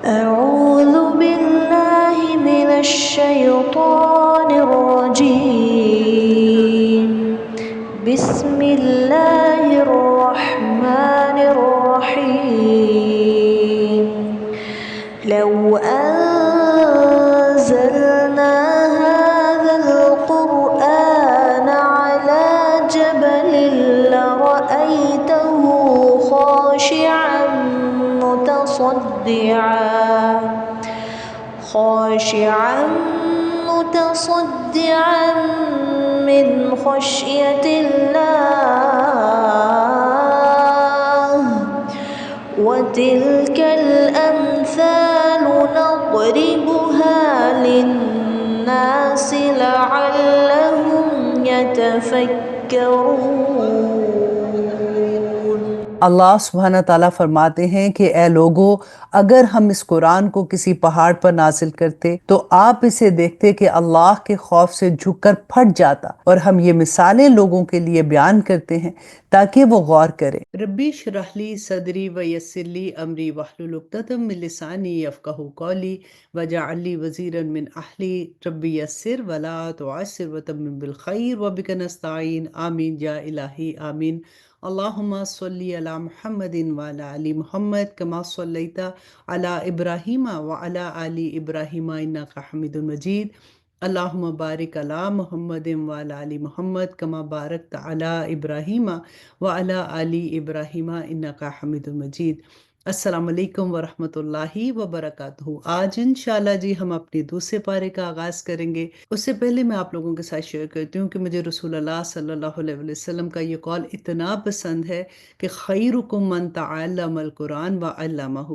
أعوذ بالله من الشيطان الرجيم بسم الله الرحمن الرحيم لو أنزلنا هذا القرآن على جبل لرأيته خاشعا متصدعا من خشية الله وتلك الأمثال نضربها للناس لعلهم يتفكرون۔ اللہ سبحانہ تعالیٰ فرماتے ہیں کہ اے لوگو، اگر ہم اس قرآن کو کسی پہاڑ پر نازل کرتے تو آپ اسے دیکھتے کہ اللہ کے خوف سے جھک کر پھٹ جاتا، اور ہم یہ مثالیں لوگوں کے لیے بیان کرتے ہیں تاکہ وہ غور کریں۔ ربی اشرح لی صدری ویسر لی امری واحلل عقدۃ من لسانی یفقہوا قولی واجعل لی وزیرا من اہلی ربی یسر ولا تعسر وتمم بالخیر وبک نستعین آمین یا الہی آمین۔ اللہم صلی علی محمد وعلی آل محمد کما صلیت علی ابراہیم وعلی آل ابراہیم انک حمید مجید۔ اللہم بارک علی محمد وعلی آل محمد کما بارکت علی ابراہیم وعلی آل ابراہیم انک حمید مجید۔ السلام علیکم ورحمۃ اللہ وبرکاتہ۔ آج انشاءاللہ جی ہم اپنے دوسرے پارے کا آغاز کریں گے۔ اس سے پہلے میں آپ لوگوں کے ساتھ شیئر کرتی ہوں کہ مجھے رسول اللہ صلی اللہ علیہ وسلم کا یہ قول اتنا پسند ہے کہ خیرکم من تعلم القرآن وعلمہ،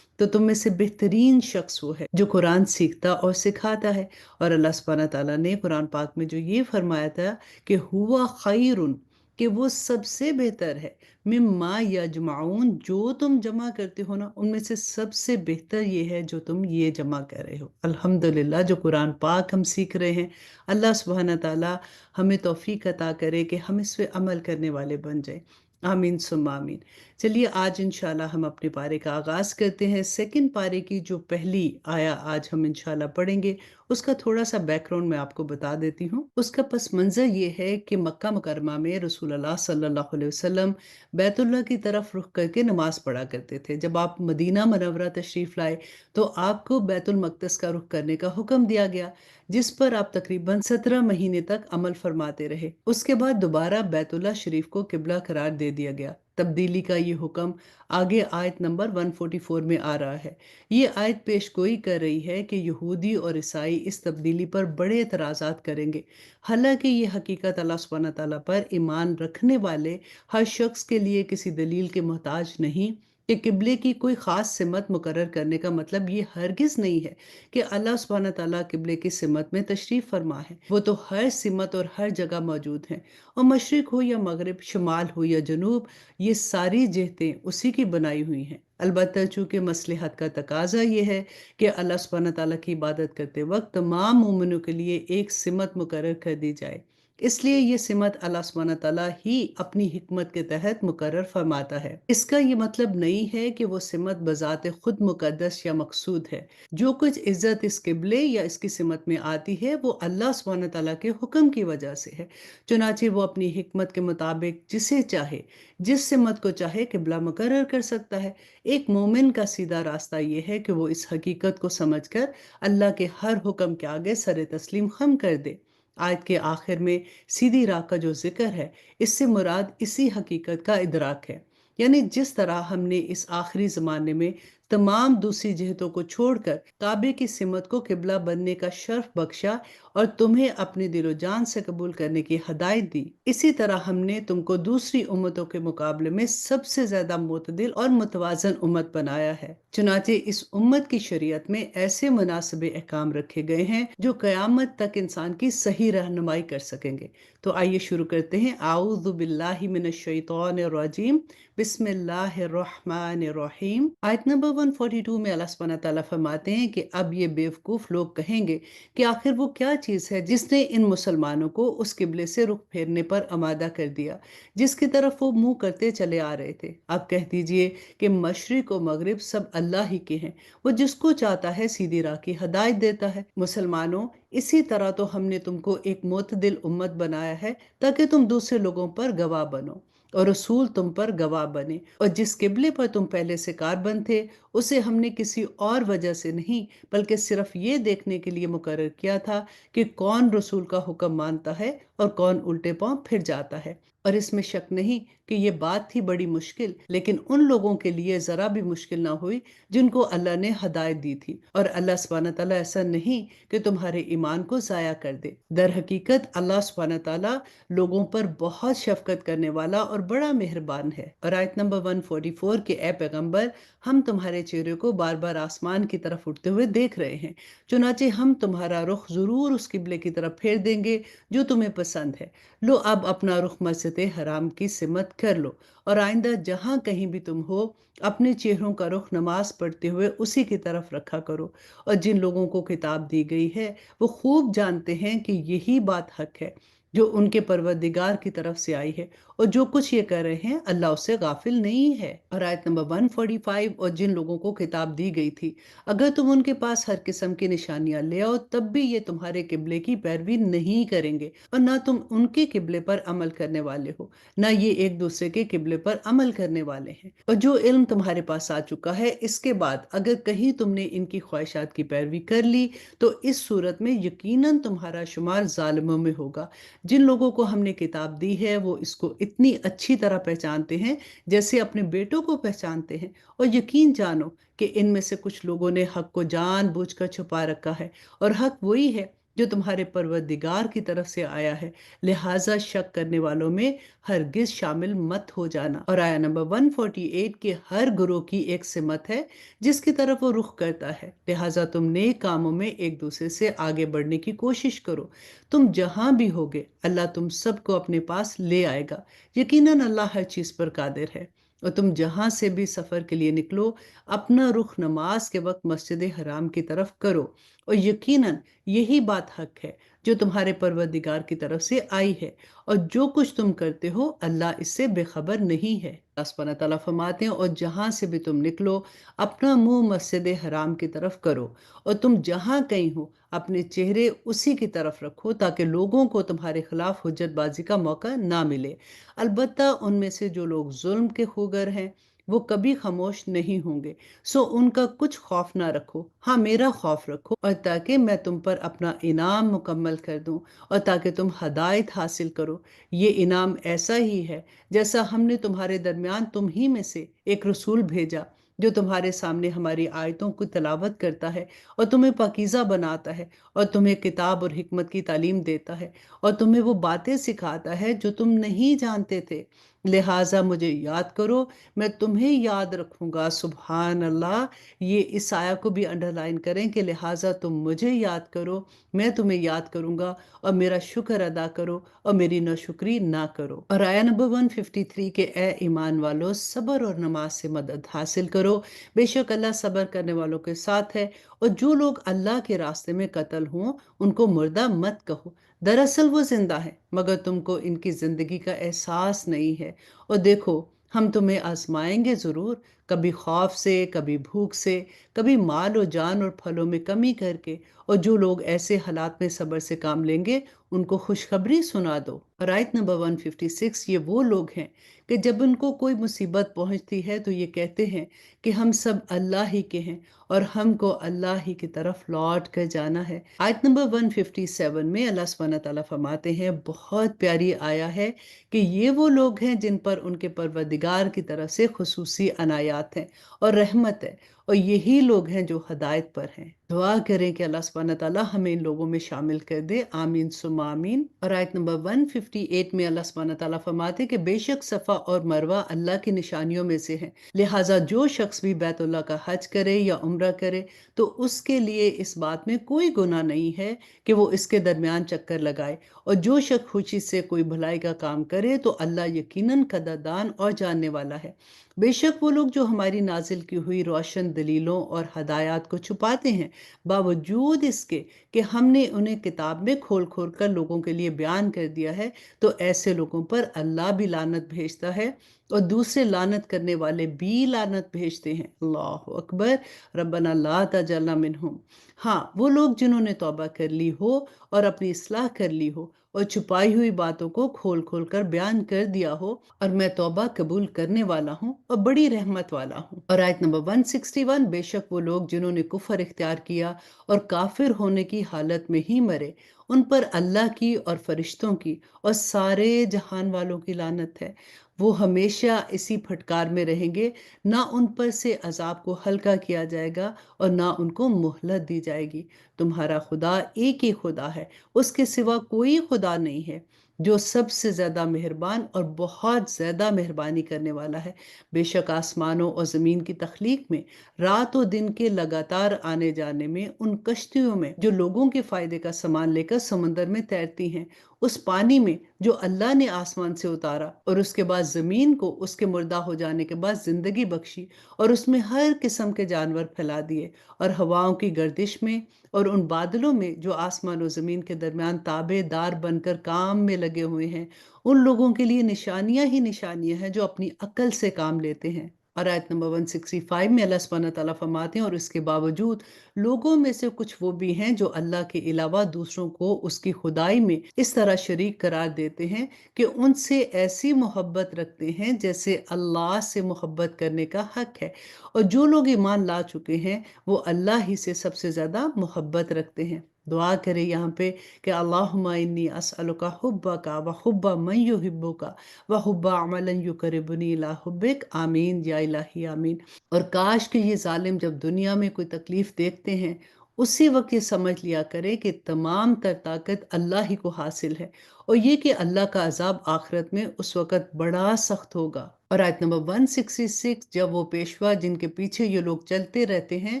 تو تم میں سے بہترین شخص وہ ہے جو قرآن سیکھتا اور سکھاتا ہے۔ اور اللہ سبحانہ تعالیٰ نے قرآن پاک میں جو یہ فرمایا تھا کہ ہوا خیرن، کہ وہ سب سے بہتر ہے، مما یجمعون، جو تم جمع کرتے ہو نا ان میں سے سب سے بہتر یہ ہے جو تم یہ جمع کر رہے ہو۔ الحمدللہ جو قرآن پاک ہم سیکھ رہے ہیں، اللہ سبحانہ تعالیٰ ہمیں توفیق عطا کرے کہ ہم اس پہ عمل کرنے والے بن جائیں، آمین ثم آمین۔ چلیے آج انشاءاللہ ہم اپنے پارے کا آغاز کرتے ہیں۔ سیکنڈ پارے کی جو پہلی آیا آج ہم انشاءاللہ پڑھیں گے، اس کا تھوڑا سا بیک گراؤنڈ میں آپ کو بتا دیتی ہوں۔ اس کا پس منظر یہ ہے کہ مکہ مکرمہ میں رسول اللہ صلی اللہ علیہ وسلم بیت اللہ کی طرف رخ کر کے نماز پڑھا کرتے تھے۔ جب آپ مدینہ منورہ تشریف لائے تو آپ کو بیت المقدس کا رخ کرنے کا حکم دیا گیا، جس پر آپ تقریباً 17 مہینے تک عمل فرماتے رہے۔ اس کے بعد دوبارہ بیت اللہ شریف کو قبلہ قرار دے دیا گیا۔ تبدیلی کا یہ حکم آگے آیت نمبر 144 میں آ رہا ہے۔ یہ آیت پیش گوئی کر رہی ہے کہ یہودی اور عیسائی اس تبدیلی پر بڑے اعتراضات کریں گے، حالانکہ یہ حقیقت اللہ سبحانہ تعالیٰ پر ایمان رکھنے والے ہر شخص کے لیے کسی دلیل کے محتاج نہیں کہ قبلے کی کوئی خاص سمت مقرر کرنے کا مطلب یہ ہرگز نہیں ہے کہ اللہ سبحانہ تعالیٰ قبلے کی سمت میں تشریف فرما ہے۔ وہ تو ہر سمت اور ہر جگہ موجود ہیں، اور مشرق ہو یا مغرب، شمال ہو یا جنوب، یہ ساری جہتیں اسی کی بنائی ہوئی ہیں۔ البتہ چونکہ مصلحت کا تقاضا یہ ہے کہ اللہ سبحانہ تعالیٰ کی عبادت کرتے وقت تمام مومنوں کے لیے ایک سمت مقرر کر دی جائے، اس لیے یہ سمت اللہ سبحانہ تعالیٰ ہی اپنی حکمت کے تحت مقرر فرماتا ہے۔ اس کا یہ مطلب نہیں ہے کہ وہ سمت بذات خود مقدس یا مقصود ہے۔ جو کچھ عزت اس قبلے یا اس کی سمت میں آتی ہے وہ اللہ سبحانہ تعالیٰ کے حکم کی وجہ سے ہے، چنانچہ وہ اپنی حکمت کے مطابق جسے چاہے، جس سمت کو چاہے قبلہ مقرر کر سکتا ہے۔ ایک مومن کا سیدھا راستہ یہ ہے کہ وہ اس حقیقت کو سمجھ کر اللہ کے ہر حکم کے آگے سر تسلیم خم کر دے۔ آیت کے آخر میں سیدھی راہ کا جو ذکر ہے، اس سے مراد اسی حقیقت کا ادراک ہے، یعنی جس طرح ہم نے اس آخری زمانے میں تمام دوسری جہتوں کو چھوڑ کر کعبے کی سمت کو قبلہ بننے کا شرف بخشا اور تمہیں اپنے دل و جان سے قبول کرنے کی ہدایت دی، اسی طرح ہم نے تم کو دوسری امتوں کے مقابلے میں سب سے زیادہ معتدل اور متوازن امت بنایا ہے۔ چنانچہ اس امت کی شریعت میں ایسے مناسب احکام رکھے گئے ہیں جو قیامت تک انسان کی صحیح رہنمائی کر سکیں گے۔ تو آئیے شروع کرتے ہیں۔ اعوذ باللہ من الشیطان الرجیم، بسم اللہ الرحمن الرحیم۔ آیت نمبر 142 میں اللہ سبحانہ تعالیٰ فرماتے ہیں کہ اب یہ بیوقوف لوگ کہیں گے کہ آخر وہ کیا چیز ہے جس نے ان مسلمانوں کو اس قبلے سے رخ پھیرنے پر آمادہ کر دیا جس کی طرف وہ منہ کرتے چلے آ رہے تھے؟ آپ کہہ دیجئے کہ مشرق و مغرب سب اللہ ہی کے ہیں، وہ جس کو چاہتا ہے سیدھی راہ کی ہدایت دیتا ہے۔ مسلمانوں، اسی طرح تو ہم نے تم کو ایک معتدل امت بنایا ہے تاکہ تم دوسرے لوگوں پر گواہ بنو اور رسول تم پر گواہ بنے، اور جس قبلے پر تم پہلے سے کاربند تھے اسے ہم نے کسی اور وجہ سے نہیں بلکہ صرف یہ دیکھنے کے لیے مقرر کیا تھا کہ کون رسول کا حکم مانتا ہے اور کون الٹے پاؤں پھر جاتا ہے۔ اور اس میں شک نہیں کہ یہ بات تھی بڑی مشکل، لیکن ان لوگوں کے لیے ذرا بھی مشکل نہ ہوئی جن کو اللہ نے ہدایت دی تھی، اور اللہ سبحانہ تعالیٰ ایسا نہیں کہ تمہارے ایمان کو ضائع کر دے۔ در حقیقت اللہ سبحانہ تعالیٰ لوگوں پر بہت شفقت کرنے والا اور بڑا مہربان ہے۔ اور آیت نمبر 144 کہ اے پیغمبر، ہم تمہارے چہرے کو بار بار آسمان کی طرف اٹھتے ہوئے دیکھ رہے ہیں، چنانچہ ہم تمہارا رخ ضرور اس قبلے کی طرف پھیر دیں گے جو تمہیں پسند ہے۔ لو اب اپنا رخ مسجد حرام کی سمت کر لو، اور آئندہ جہاں کہیں بھی تم ہو اپنے چہروں کا رخ نماز پڑھتے ہوئے اسی کی طرف رکھا کرو۔ اور جن لوگوں کو کتاب دی گئی ہے وہ خوب جانتے ہیں کہ یہی بات حق ہے جو ان کے پروردگار کی طرف سے آئی ہے، اور جو کچھ یہ کر رہے ہیں اللہ اس سے غافل نہیں ہے۔ اور آیت نمبر 145 اور جن لوگوں کو کتاب دی گئی تھی اگر تم ان کے پاس ہر قسم کی نشانیاں لے آؤ تب بھی یہ تمہارے قبلے کی پیروی نہیں کریں گے، اور نہ تم ان کے قبلے پر عمل کرنے والے ہو، نہ یہ ایک دوسرے کے قبلے پر عمل کرنے والے ہیں۔ اور جو علم تمہارے پاس آ چکا ہے اس کے بعد اگر کہیں تم نے ان کی خواہشات کی پیروی کر لی تو اس صورت میں یقیناً تمہارا شمار ظالموں میں ہوگا۔ جن لوگوں کو ہم نے کتاب دی ہے وہ اس کو اتنی اچھی طرح پہچانتے ہیں جیسے اپنے بیٹوں کو پہچانتے ہیں، اور یقین جانو کہ ان میں سے کچھ لوگوں نے حق کو جان بوجھ کر چھپا رکھا ہے، اور حق وہی ہے جو تمہارے پروردگار کی طرف سے آیا ہے، لہٰذا شک کرنے والوں میں ہرگز شامل مت ہو جانا۔ اور آیا نمبر 148 کے ہر گروہ کی ایک سمت ہے جس کی طرف وہ رخ کرتا ہے، لہٰذا تم نیک کاموں میں ایک دوسرے سے آگے بڑھنے کی کوشش کرو۔ تم جہاں بھی ہوگے اللہ تم سب کو اپنے پاس لے آئے گا، یقیناً اللہ ہر چیز پر قادر ہے۔ اور تم جہاں سے بھی سفر کے لیے نکلو اپنا رخ نماز کے وقت مسجد حرام کی طرف کرو، اور یقیناً یہی بات حق ہے جو تمہارے پروردگار کی طرف سے آئی ہے، اور جو کچھ تم کرتے ہو اللہ اس سے بے خبر نہیں ہے۔ اللہ سبحانہ تعالیٰ فرماتے ہیں اور جہاں سے بھی تم نکلو اپنا منہ مسجد حرام کی طرف کرو، اور تم جہاں کہیں ہو اپنے چہرے اسی کی طرف رکھو تاکہ لوگوں کو تمہارے خلاف حجت بازی کا موقع نہ ملے۔ البتہ ان میں سے جو لوگ ظلم کے خوگر ہیں وہ کبھی خاموش نہیں ہوں گے، سو ان کا کچھ خوف نہ رکھو، ہاں میرا خوف رکھو، اور تاکہ میں تم پر اپنا انعام مکمل کر دوں اور تاکہ تم ہدایت حاصل کرو۔ یہ انعام ایسا ہی ہے جیسا ہم نے تمہارے درمیان تم ہی میں سے ایک رسول بھیجا جو تمہارے سامنے ہماری آیتوں کو تلاوت کرتا ہے اور تمہیں پاکیزہ بناتا ہے اور تمہیں کتاب اور حکمت کی تعلیم دیتا ہے اور تمہیں وہ باتیں سکھاتا ہے جو تم نہیں جانتے تھے، لہٰذا مجھے یاد کرو میں تمہیں یاد رکھوں گا۔ سبحان اللہ، یہ اس آیہ کو بھی انڈر لائن کریں کہ لہٰذا تم مجھے یاد کرو، میں تمہیں یاد کروں گا، اور میرا شکر ادا کرو اور میری ناشکری نہ کرو۔ اور آیہ نمبر 153 کہ اے ایمان والو صبر اور نماز سے مدد حاصل کرو، بے شک اللہ صبر کرنے والوں کے ساتھ ہے، اور جو لوگ اللہ کے راستے میں قتل ہوں ان کو مردہ مت کہو، دراصل وہ زندہ ہے مگر تم کو ان کی زندگی کا احساس نہیں ہے۔ اور دیکھو ہم تمہیں آزمائیں گے ضرور، کبھی خوف سے، کبھی بھوک سے، کبھی مال و جان اور پھلوں میں کمی کر کے، اور جو لوگ ایسے حالات میں صبر سے کام لیں گے ان کو خوشخبری سنا دو۔ اور آیت نمبر 156 یہ وہ لوگ ہیں کہ جب ان کو کوئی مصیبت پہنچتی ہے تو یہ کہتے ہیں کہ ہم سب اللہ ہی کے ہیں اور ہم کو اللہ ہی کی طرف لوٹ کر جانا ہے۔ آیت نمبر 157 میں اللہ سبحانہ تعالیٰ فرماتے ہیں، بہت پیاری آیا ہے کہ یہ وہ لوگ ہیں جن پر ان کے پروردگار کی طرف سے خصوصی عنایات ہیں اور رحمت ہے، اور یہی لوگ ہیں جو ہدایت پر ہیں۔ دعا کریں کہ اللہ سبحانہ تعالیٰ ہمیں ان لوگوں میں شامل کر دے، آمین ثم آمین۔ اور آیت نمبر 158 میں اللہ سبحانہ تعالیٰ فرماتے کہ بے شک صفا اور مروہ اللہ کی نشانیوں میں سے ہیں، لہٰذا جو شخص بھی بیت اللہ کا حج کرے یا عمرہ کرے تو اس کے لیے اس بات میں کوئی گناہ نہیں ہے کہ وہ اس کے درمیان چکر لگائے، اور جو شخص خوشی سے کوئی بھلائی کا کام کرے تو اللہ یقیناً قدردان اور جاننے والا ہے۔ بے شک وہ لوگ جو ہماری نازل کی ہوئی روشن دلیلوں اور ہدایات کو چھپاتے ہیں، باوجود اس کے کہ ہم نے انہیں کتاب میں کھول کھول کر لوگوں کے لیے بیان کر دیا ہے، تو ایسے لوگوں پر اللہ بھی لعنت بھیجتا ہے اور دوسرے لعنت کرنے والے بھی لعنت بھیجتے ہیں۔ اللہ اکبر، ربنا لا تجعلنا منہم۔ ہاں، وہ لوگ جنہوں نے توبہ کر لی ہو اور اپنی اصلاح کر لی ہو اور چھپائی ہوئی باتوں کو کھول کھول کر بیان کر دیا ہو، اور میں توبہ قبول کرنے والا ہوں اور بڑی رحمت والا ہوں۔ اور آیت نمبر 161، بے شک وہ لوگ جنہوں نے کفر اختیار کیا اور کافر ہونے کی حالت میں ہی مرے، ان پر اللہ کی اور فرشتوں کی اور سارے جہان والوں کی لعنت ہے۔ وہ ہمیشہ اسی پھٹکار میں رہیں گے، نہ ان پر سے عذاب کو ہلکا کیا جائے گا اور نہ ان کو مہلت دی جائے گی۔ تمہارا خدا ایک ہی خدا ہے، اس کے سوا کوئی خدا نہیں ہے، جو سب سے زیادہ مہربان اور بہت زیادہ مہربانی کرنے والا ہے۔ بے شک آسمانوں اور زمین کی تخلیق میں، رات و دن کے لگاتار آنے جانے میں، ان کشتیوں میں جو لوگوں کے فائدے کا سامان لے کر سمندر میں تیرتی ہیں، اس پانی میں جو اللہ نے آسمان سے اتارا اور اس کے بعد زمین کو اس کے مردہ ہو جانے کے بعد زندگی بخشی اور اس میں ہر قسم کے جانور پھیلا دیے، اور ہواؤں کی گردش میں اور ان بادلوں میں جو آسمان و زمین کے درمیان تابع دار بن کر کام میں لگے ہوئے ہیں، ان لوگوں کے لیے نشانیاں ہی نشانیاں ہیں جو اپنی عقل سے کام لیتے ہیں۔ اور آیت نمبر 165 میں اللہ سبحانہ تعالیٰ فرماتے ہیں، اور اس کے باوجود لوگوں میں سے کچھ وہ بھی ہیں جو اللہ کے علاوہ دوسروں کو اس کی خدائی میں اس طرح شریک قرار دیتے ہیں کہ ان سے ایسی محبت رکھتے ہیں جیسے اللہ سے محبت کرنے کا حق ہے، اور جو لوگ ایمان لا چکے ہیں وہ اللہ ہی سے سب سے زیادہ محبت رکھتے ہیں۔ دعا کرے یہاں پہ کہ اللہم انی اسألک حبک و حب من یحبک و حب عملا یقربنی الی حبک، آمین یا الہی آمین۔ اور کاش کہ یہ ظالم جب دنیا میں کوئی تکلیف دیکھتے ہیں، اسی وقت یہ سمجھ لیا کرے کہ تمام تر طاقت اللہ ہی کو حاصل ہے، اور یہ کہ اللہ کا عذاب آخرت میں اس وقت بڑا سخت ہوگا۔ اور آیت نمبر 166، جب وہ پیشوا جن کے پیچھے یہ لوگ چلتے رہتے ہیں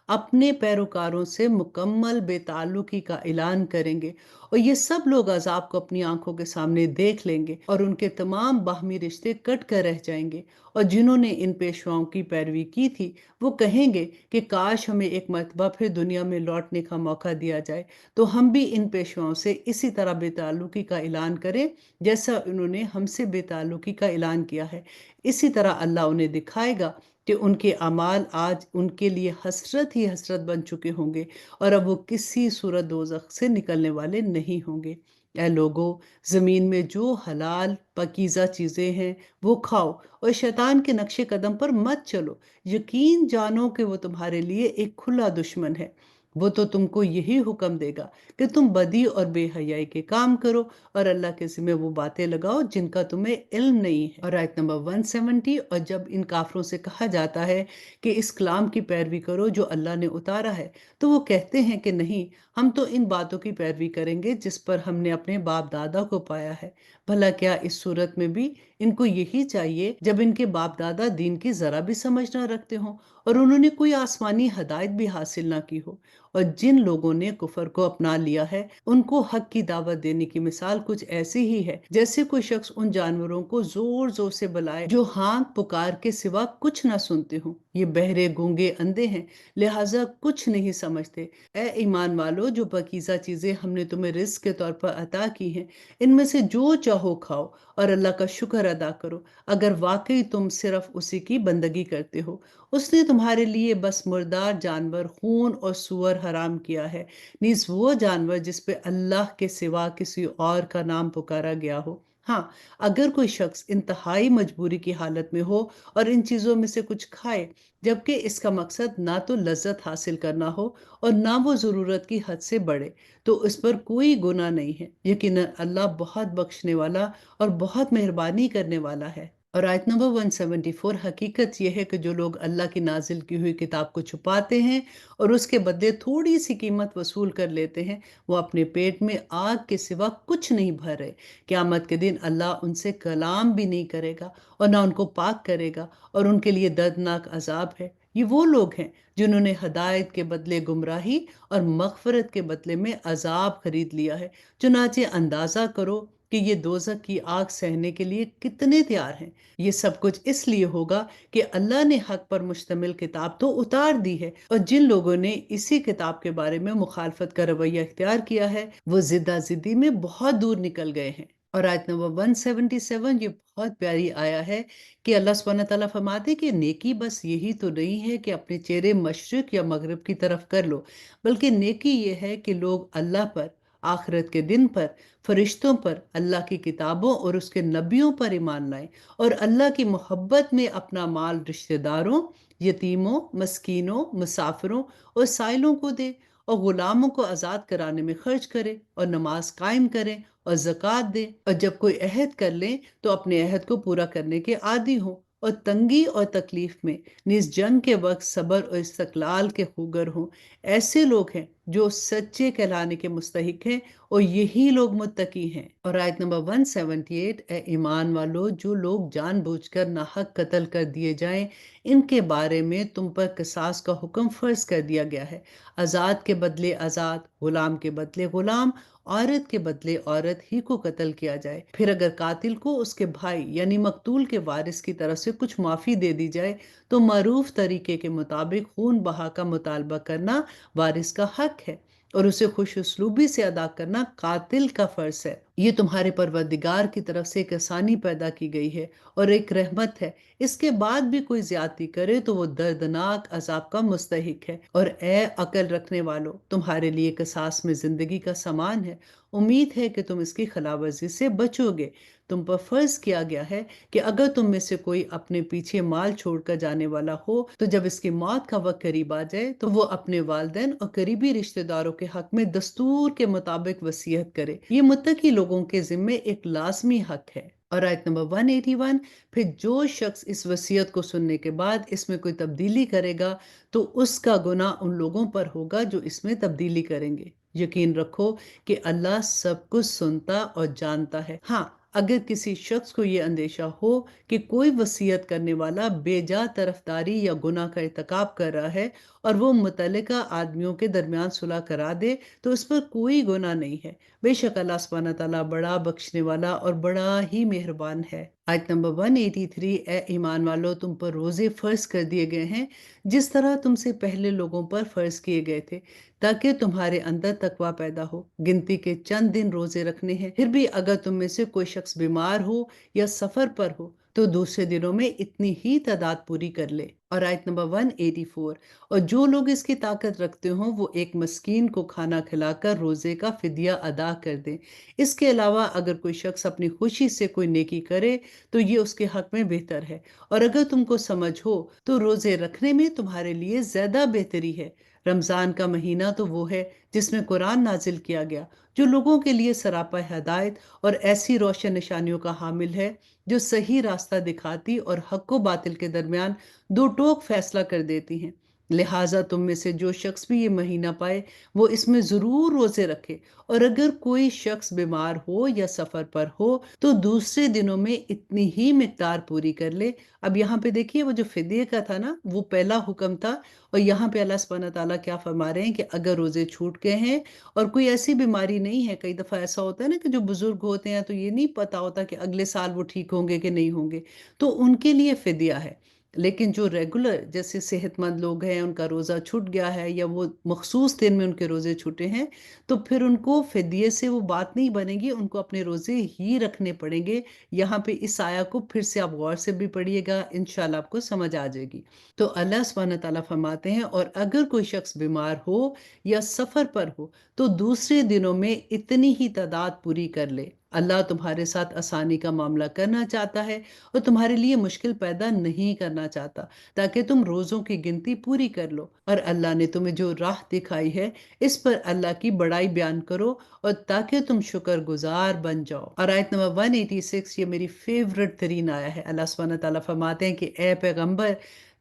اپنے پیروکاروں سے مکمل بے تعلقی کا اعلان کریں گے، اور یہ سب لوگ عذاب کو اپنی آنکھوں کے سامنے دیکھ لیں گے، اور ان کے تمام باہمی رشتے کٹ کر رہ جائیں گے، اور جنہوں نے ان پیشواؤں کی پیروی کی تھی وہ کہیں گے کہ کاش ہمیں ایک مرتبہ پھر دنیا میں لوٹنے کا موقع دیا جائے تو ہم بھی ان پیشواؤں سے اسی طرح بے تعلقی کا اعلان کریں جیسا انہوں نے ہم سے بے تعلقی کا اعلان کیا ہے۔ اسی طرح اللہ انہیں دکھائے گا کہ ان کے اعمال آج ان کے لیے حسرت ہی حسرت بن چکے ہوں گے، اور اب وہ کسی صورت دوزخ سے نکلنے والے نہیں ہوں گے۔ اے لوگو، زمین میں جو حلال پاکیزہ چیزیں ہیں وہ کھاؤ، اور شیطان کے نقش قدم پر مت چلو، یقین جانو کہ وہ تمہارے لیے ایک کھلا دشمن ہے۔ وہ تو تم کو یہی حکم دے گا کہ تم بدی اور بے حیائی کے کام کرو اور اللہ کے ذمہ وہ باتیں لگاؤ جن کا تمہیں علم نہیں ہے۔ اور آیت نمبر 170، اور جب ان کافروں سے کہا جاتا ہے کہ اس کلام کی پیروی کرو جو اللہ نے اتارا ہے، تو وہ کہتے ہیں کہ نہیں، ہم تو ان باتوں کی پیروی کریں گے جس پر ہم نے اپنے باپ دادا کو پایا ہے۔ بھلا کیا اس صورت میں بھی ان کو یہی چاہیے جب ان کے باپ دادا دین کی ذرا بھی سمجھ نہ رکھتے ہوں اور انہوں نے کوئی آسمانی ہدایت بھی حاصل نہ کی ہو؟ اور جن لوگوں نے کفر کو اپنا لیا ہے ان کو حق کی دعوت دینے کی مثال کچھ ایسی ہی ہے جیسے کوئی شخص ان جانوروں کو زور زور سے بلائے جو ہانک پکار کے سوا کچھ نہ سنتے ہوں۔ یہ بہرے گونگے اندھے ہیں، لہٰذا کچھ نہیں سمجھتے۔ اے ایمان والو، جو پاکیزہ چیزیں ہم نے تمہیں رزق کے طور پر عطا کی ہیں ان میں سے جو چاہو کھاؤ اور اللہ کا شکر ادا کرو، اگر واقعی تم صرف اسی کی بندگی کرتے ہو۔ اس نے تمہارے لیے بس مردار جانور، خون اور سور حرام کیا ہے، نیز وہ جانور جس پہ اللہ کے سوا کسی اور کا نام پکارا گیا ہو۔ ہاں، اگر کوئی شخص انتہائی مجبوری کی حالت میں ہو اور ان چیزوں میں سے کچھ کھائے جبکہ اس کا مقصد نہ تو لذت حاصل کرنا ہو اور نہ وہ ضرورت کی حد سے بڑھے، تو اس پر کوئی گناہ نہیں ہے، یقیناً اللہ بہت بخشنے والا اور بہت مہربانی کرنے والا ہے۔ اور آیت نمبر 174، حقیقت یہ ہے کہ جو لوگ اللہ کی نازل کی ہوئی کتاب کو چھپاتے ہیں اور اس کے بدلے تھوڑی سی قیمت وصول کر لیتے ہیں، وہ اپنے پیٹ میں آگ کے سوا کچھ نہیں بھر رہے۔ قیامت کے دن اللہ ان سے کلام بھی نہیں کرے گا اور نہ ان کو پاک کرے گا، اور ان کے لیے دردناک عذاب ہے۔ یہ وہ لوگ ہیں جنہوں نے ہدایت کے بدلے گمراہی اور مغفرت کے بدلے میں عذاب خرید لیا ہے۔ چنانچہ اندازہ کرو کہ یہ دوزخ کی آگ سہنے کے لیے کتنے تیار ہیں۔ یہ سب کچھ اس لیے ہوگا کہ اللہ نے حق پر مشتمل کتاب تو اتار دی ہے، اور جن لوگوں نے اسی کتاب کے بارے میں مخالفت کا رویہ اختیار کیا ہے وہ زدہ زدی میں بہت دور نکل گئے ہیں۔ اور آیت نمبر 177 یہ بہت پیاری آیا ہے کہ اللہ سبحانہ تعالیٰ فرماتے کہ نیکی بس یہی تو نہیں ہے کہ اپنے چہرے مشرق یا مغرب کی طرف کر لو، بلکہ نیکی یہ ہے کہ لوگ اللہ پر، آخرت کے دن پر، فرشتوں پر، اللہ کی کتابوں اور اس کے نبیوں پر ایمان لائیں، اور اللہ کی محبت میں اپنا مال رشتہ داروں، یتیموں، مسکینوں، مسافروں اور سائلوں کو دے، اور غلاموں کو آزاد کرانے میں خرچ کرے، اور نماز قائم کریں اور زکوٰۃ دیں، اور جب کوئی عہد کر لیں تو اپنے عہد کو پورا کرنے کے عادی ہوں، اور تنگی اور تکلیف میں نیز جنگ کے وقت صبر اور استقلال کے خوگر ہوں۔ ایسے لوگ ہیں جو سچے کہلانے کے مستحق ہیں، اور یہی لوگ متقی ہیں۔ اور آیت نمبر 178، اے ایمان والو، جو لوگ جان بوجھ کر ناحق قتل کر دیے جائیں ان کے بارے میں تم پر قصاص کا حکم فرض کر دیا گیا ہے، آزاد کے بدلے آزاد، غلام کے بدلے غلام، عورت کے بدلے عورت ہی کو قتل کیا جائے۔ پھر اگر قاتل کو اس کے بھائی یعنی مقتول کے وارث کی طرف سے کچھ معافی دے دی جائے تو معروف طریقے کے مطابق خون بہا کا مطالبہ کرنا وارث کا حق ہے، اور اسے خوش اسلوبی سے ادا کرنا قاتل کا فرض ہے۔ یہ تمہارے پروردگار کی طرف سے ایک آسانی پیدا کی گئی ہے اور ایک رحمت ہے۔ اس کے بعد بھی کوئی زیادتی کرے تو وہ دردناک عذاب کا مستحق ہے۔ اور اے عقل رکھنے والو، تمہارے لیے قصاص میں زندگی کا سامان ہے، امید ہے کہ تم اس کی خلاف ورزی سے بچو گے۔ تم پر فرض کیا گیا ہے کہ اگر تم میں سے کوئی اپنے پیچھے مال چھوڑ کر جانے والا ہو تو جب اس کی موت کا وقت قریب آ جائے تو وہ اپنے والدین اور قریبی رشتہ داروں کے حق میں دستور کے مطابق وصیت کرے۔ یہ متقی لوگوں کے ذمے ایک لازمی حق ہے۔ اور آیت نمبر 181، پھر جو شخص اس وصیت کو سننے کے بعد اس میں کوئی تبدیلی کرے گا تو اس کا گناہ ان لوگوں پر ہوگا جو اس میں تبدیلی کریں گے۔ یقین رکھو کہ اللہ سب کچھ سنتا اور جانتا ہے۔ ہاں، اگر کسی شخص کو یہ اندیشہ ہو کہ کوئی وصیت کرنے والا بے جا طرفداری یا گناہ کا ارتکاب کر رہا ہے اور وہ متعلقہ آدمیوں کے درمیان صلح کرا دے تو اس پر کوئی گناہ نہیں ہے۔ بے شک اللہ سبحانہ تعالیٰ بڑا بخشنے والا اور بڑا ہی مہربان ہے۔ آیت نمبر 183، اے ایمان والو، تم پر روزے فرض کر دیے گئے ہیں جس طرح تم سے پہلے لوگوں پر فرض کیے گئے تھے، تاکہ تمہارے اندر تقوی پیدا ہو۔ گنتی کے چند دن روزے رکھنے ہیں، پھر بھی اگر تم میں سے کوئی شخص بیمار ہو یا سفر پر ہو تو دوسرے دنوں میں اتنی ہی تعداد پوری کر لے۔ اور آیت نمبر 184، اور جو لوگ اس کی طاقت رکھتے ہوں وہ ایک مسکین کو کھانا کھلا کر روزے کا فدیہ ادا کر دیں۔ اس کے علاوہ اگر کوئی شخص اپنی خوشی سے کوئی نیکی کرے تو یہ اس کے حق میں بہتر ہے، اور اگر تم کو سمجھ ہو تو روزے رکھنے میں تمہارے لیے زیادہ بہتری ہے۔ رمضان کا مہینہ تو وہ ہے جس میں قرآن نازل کیا گیا، جو لوگوں کے لیے سراپا ہدایت اور ایسی روشن نشانیوں کا حامل ہے جو صحیح راستہ دکھاتی اور حق و باطل کے درمیان دو ٹوک فیصلہ کر دیتی ہیں۔ لہٰذا تم میں سے جو شخص بھی یہ مہینہ پائے وہ اس میں ضرور روزے رکھے، اور اگر کوئی شخص بیمار ہو یا سفر پر ہو تو دوسرے دنوں میں اتنی ہی مقدار پوری کر لے۔ اب یہاں پہ دیکھیے وہ جو فدیے کا تھا نا وہ پہلا حکم تھا، اور یہاں پہ اللہ سبحانہ تعالیٰ کیا فرما رہے ہیں کہ اگر روزے چھوٹ گئے ہیں اور کوئی ایسی بیماری نہیں ہے، کئی دفعہ ایسا ہوتا ہے نا کہ جو بزرگ ہوتے ہیں تو یہ نہیں پتا ہوتا کہ اگلے سال وہ ٹھیک ہوں گے کہ نہیں ہوں گے، تو ان کے لیے فدیہ ہے۔ لیکن جو ریگولر جیسے صحت مند لوگ ہیں ان کا روزہ چھوٹ گیا ہے یا وہ مخصوص دن میں ان کے روزے چھوٹے ہیں تو پھر ان کو فدیے سے وہ بات نہیں بنے گی، ان کو اپنے روزے ہی رکھنے پڑیں گے۔ یہاں پہ اس آیا کو پھر سے آپ غور سے بھی پڑھیے گا، انشاءاللہ آپ کو سمجھ آ جائے گی۔ تو اللہ سبحانہ تعالیٰ فرماتے ہیں، اور اگر کوئی شخص بیمار ہو یا سفر پر ہو تو دوسرے دنوں میں اتنی ہی تعداد پوری کر لے۔ اللہ تمہارے ساتھ آسانی کا معاملہ کرنا چاہتا ہے اور تمہارے لیے مشکل پیدا نہیں کرنا چاہتا، تاکہ تم روزوں کی گنتی پوری کر لو۔ اور اللہ نے تمہیں جو راہ دکھائی ہے اس پر اللہ کی بڑائی بیان کرو، اور تاکہ تم شکر گزار بن جاؤ۔ اور آیت نمبر 186 یہ میری فیورٹ ترین آیا ہے۔ اللہ سبحانہ تعالیٰ فرماتے ہیں کہ اے پیغمبر،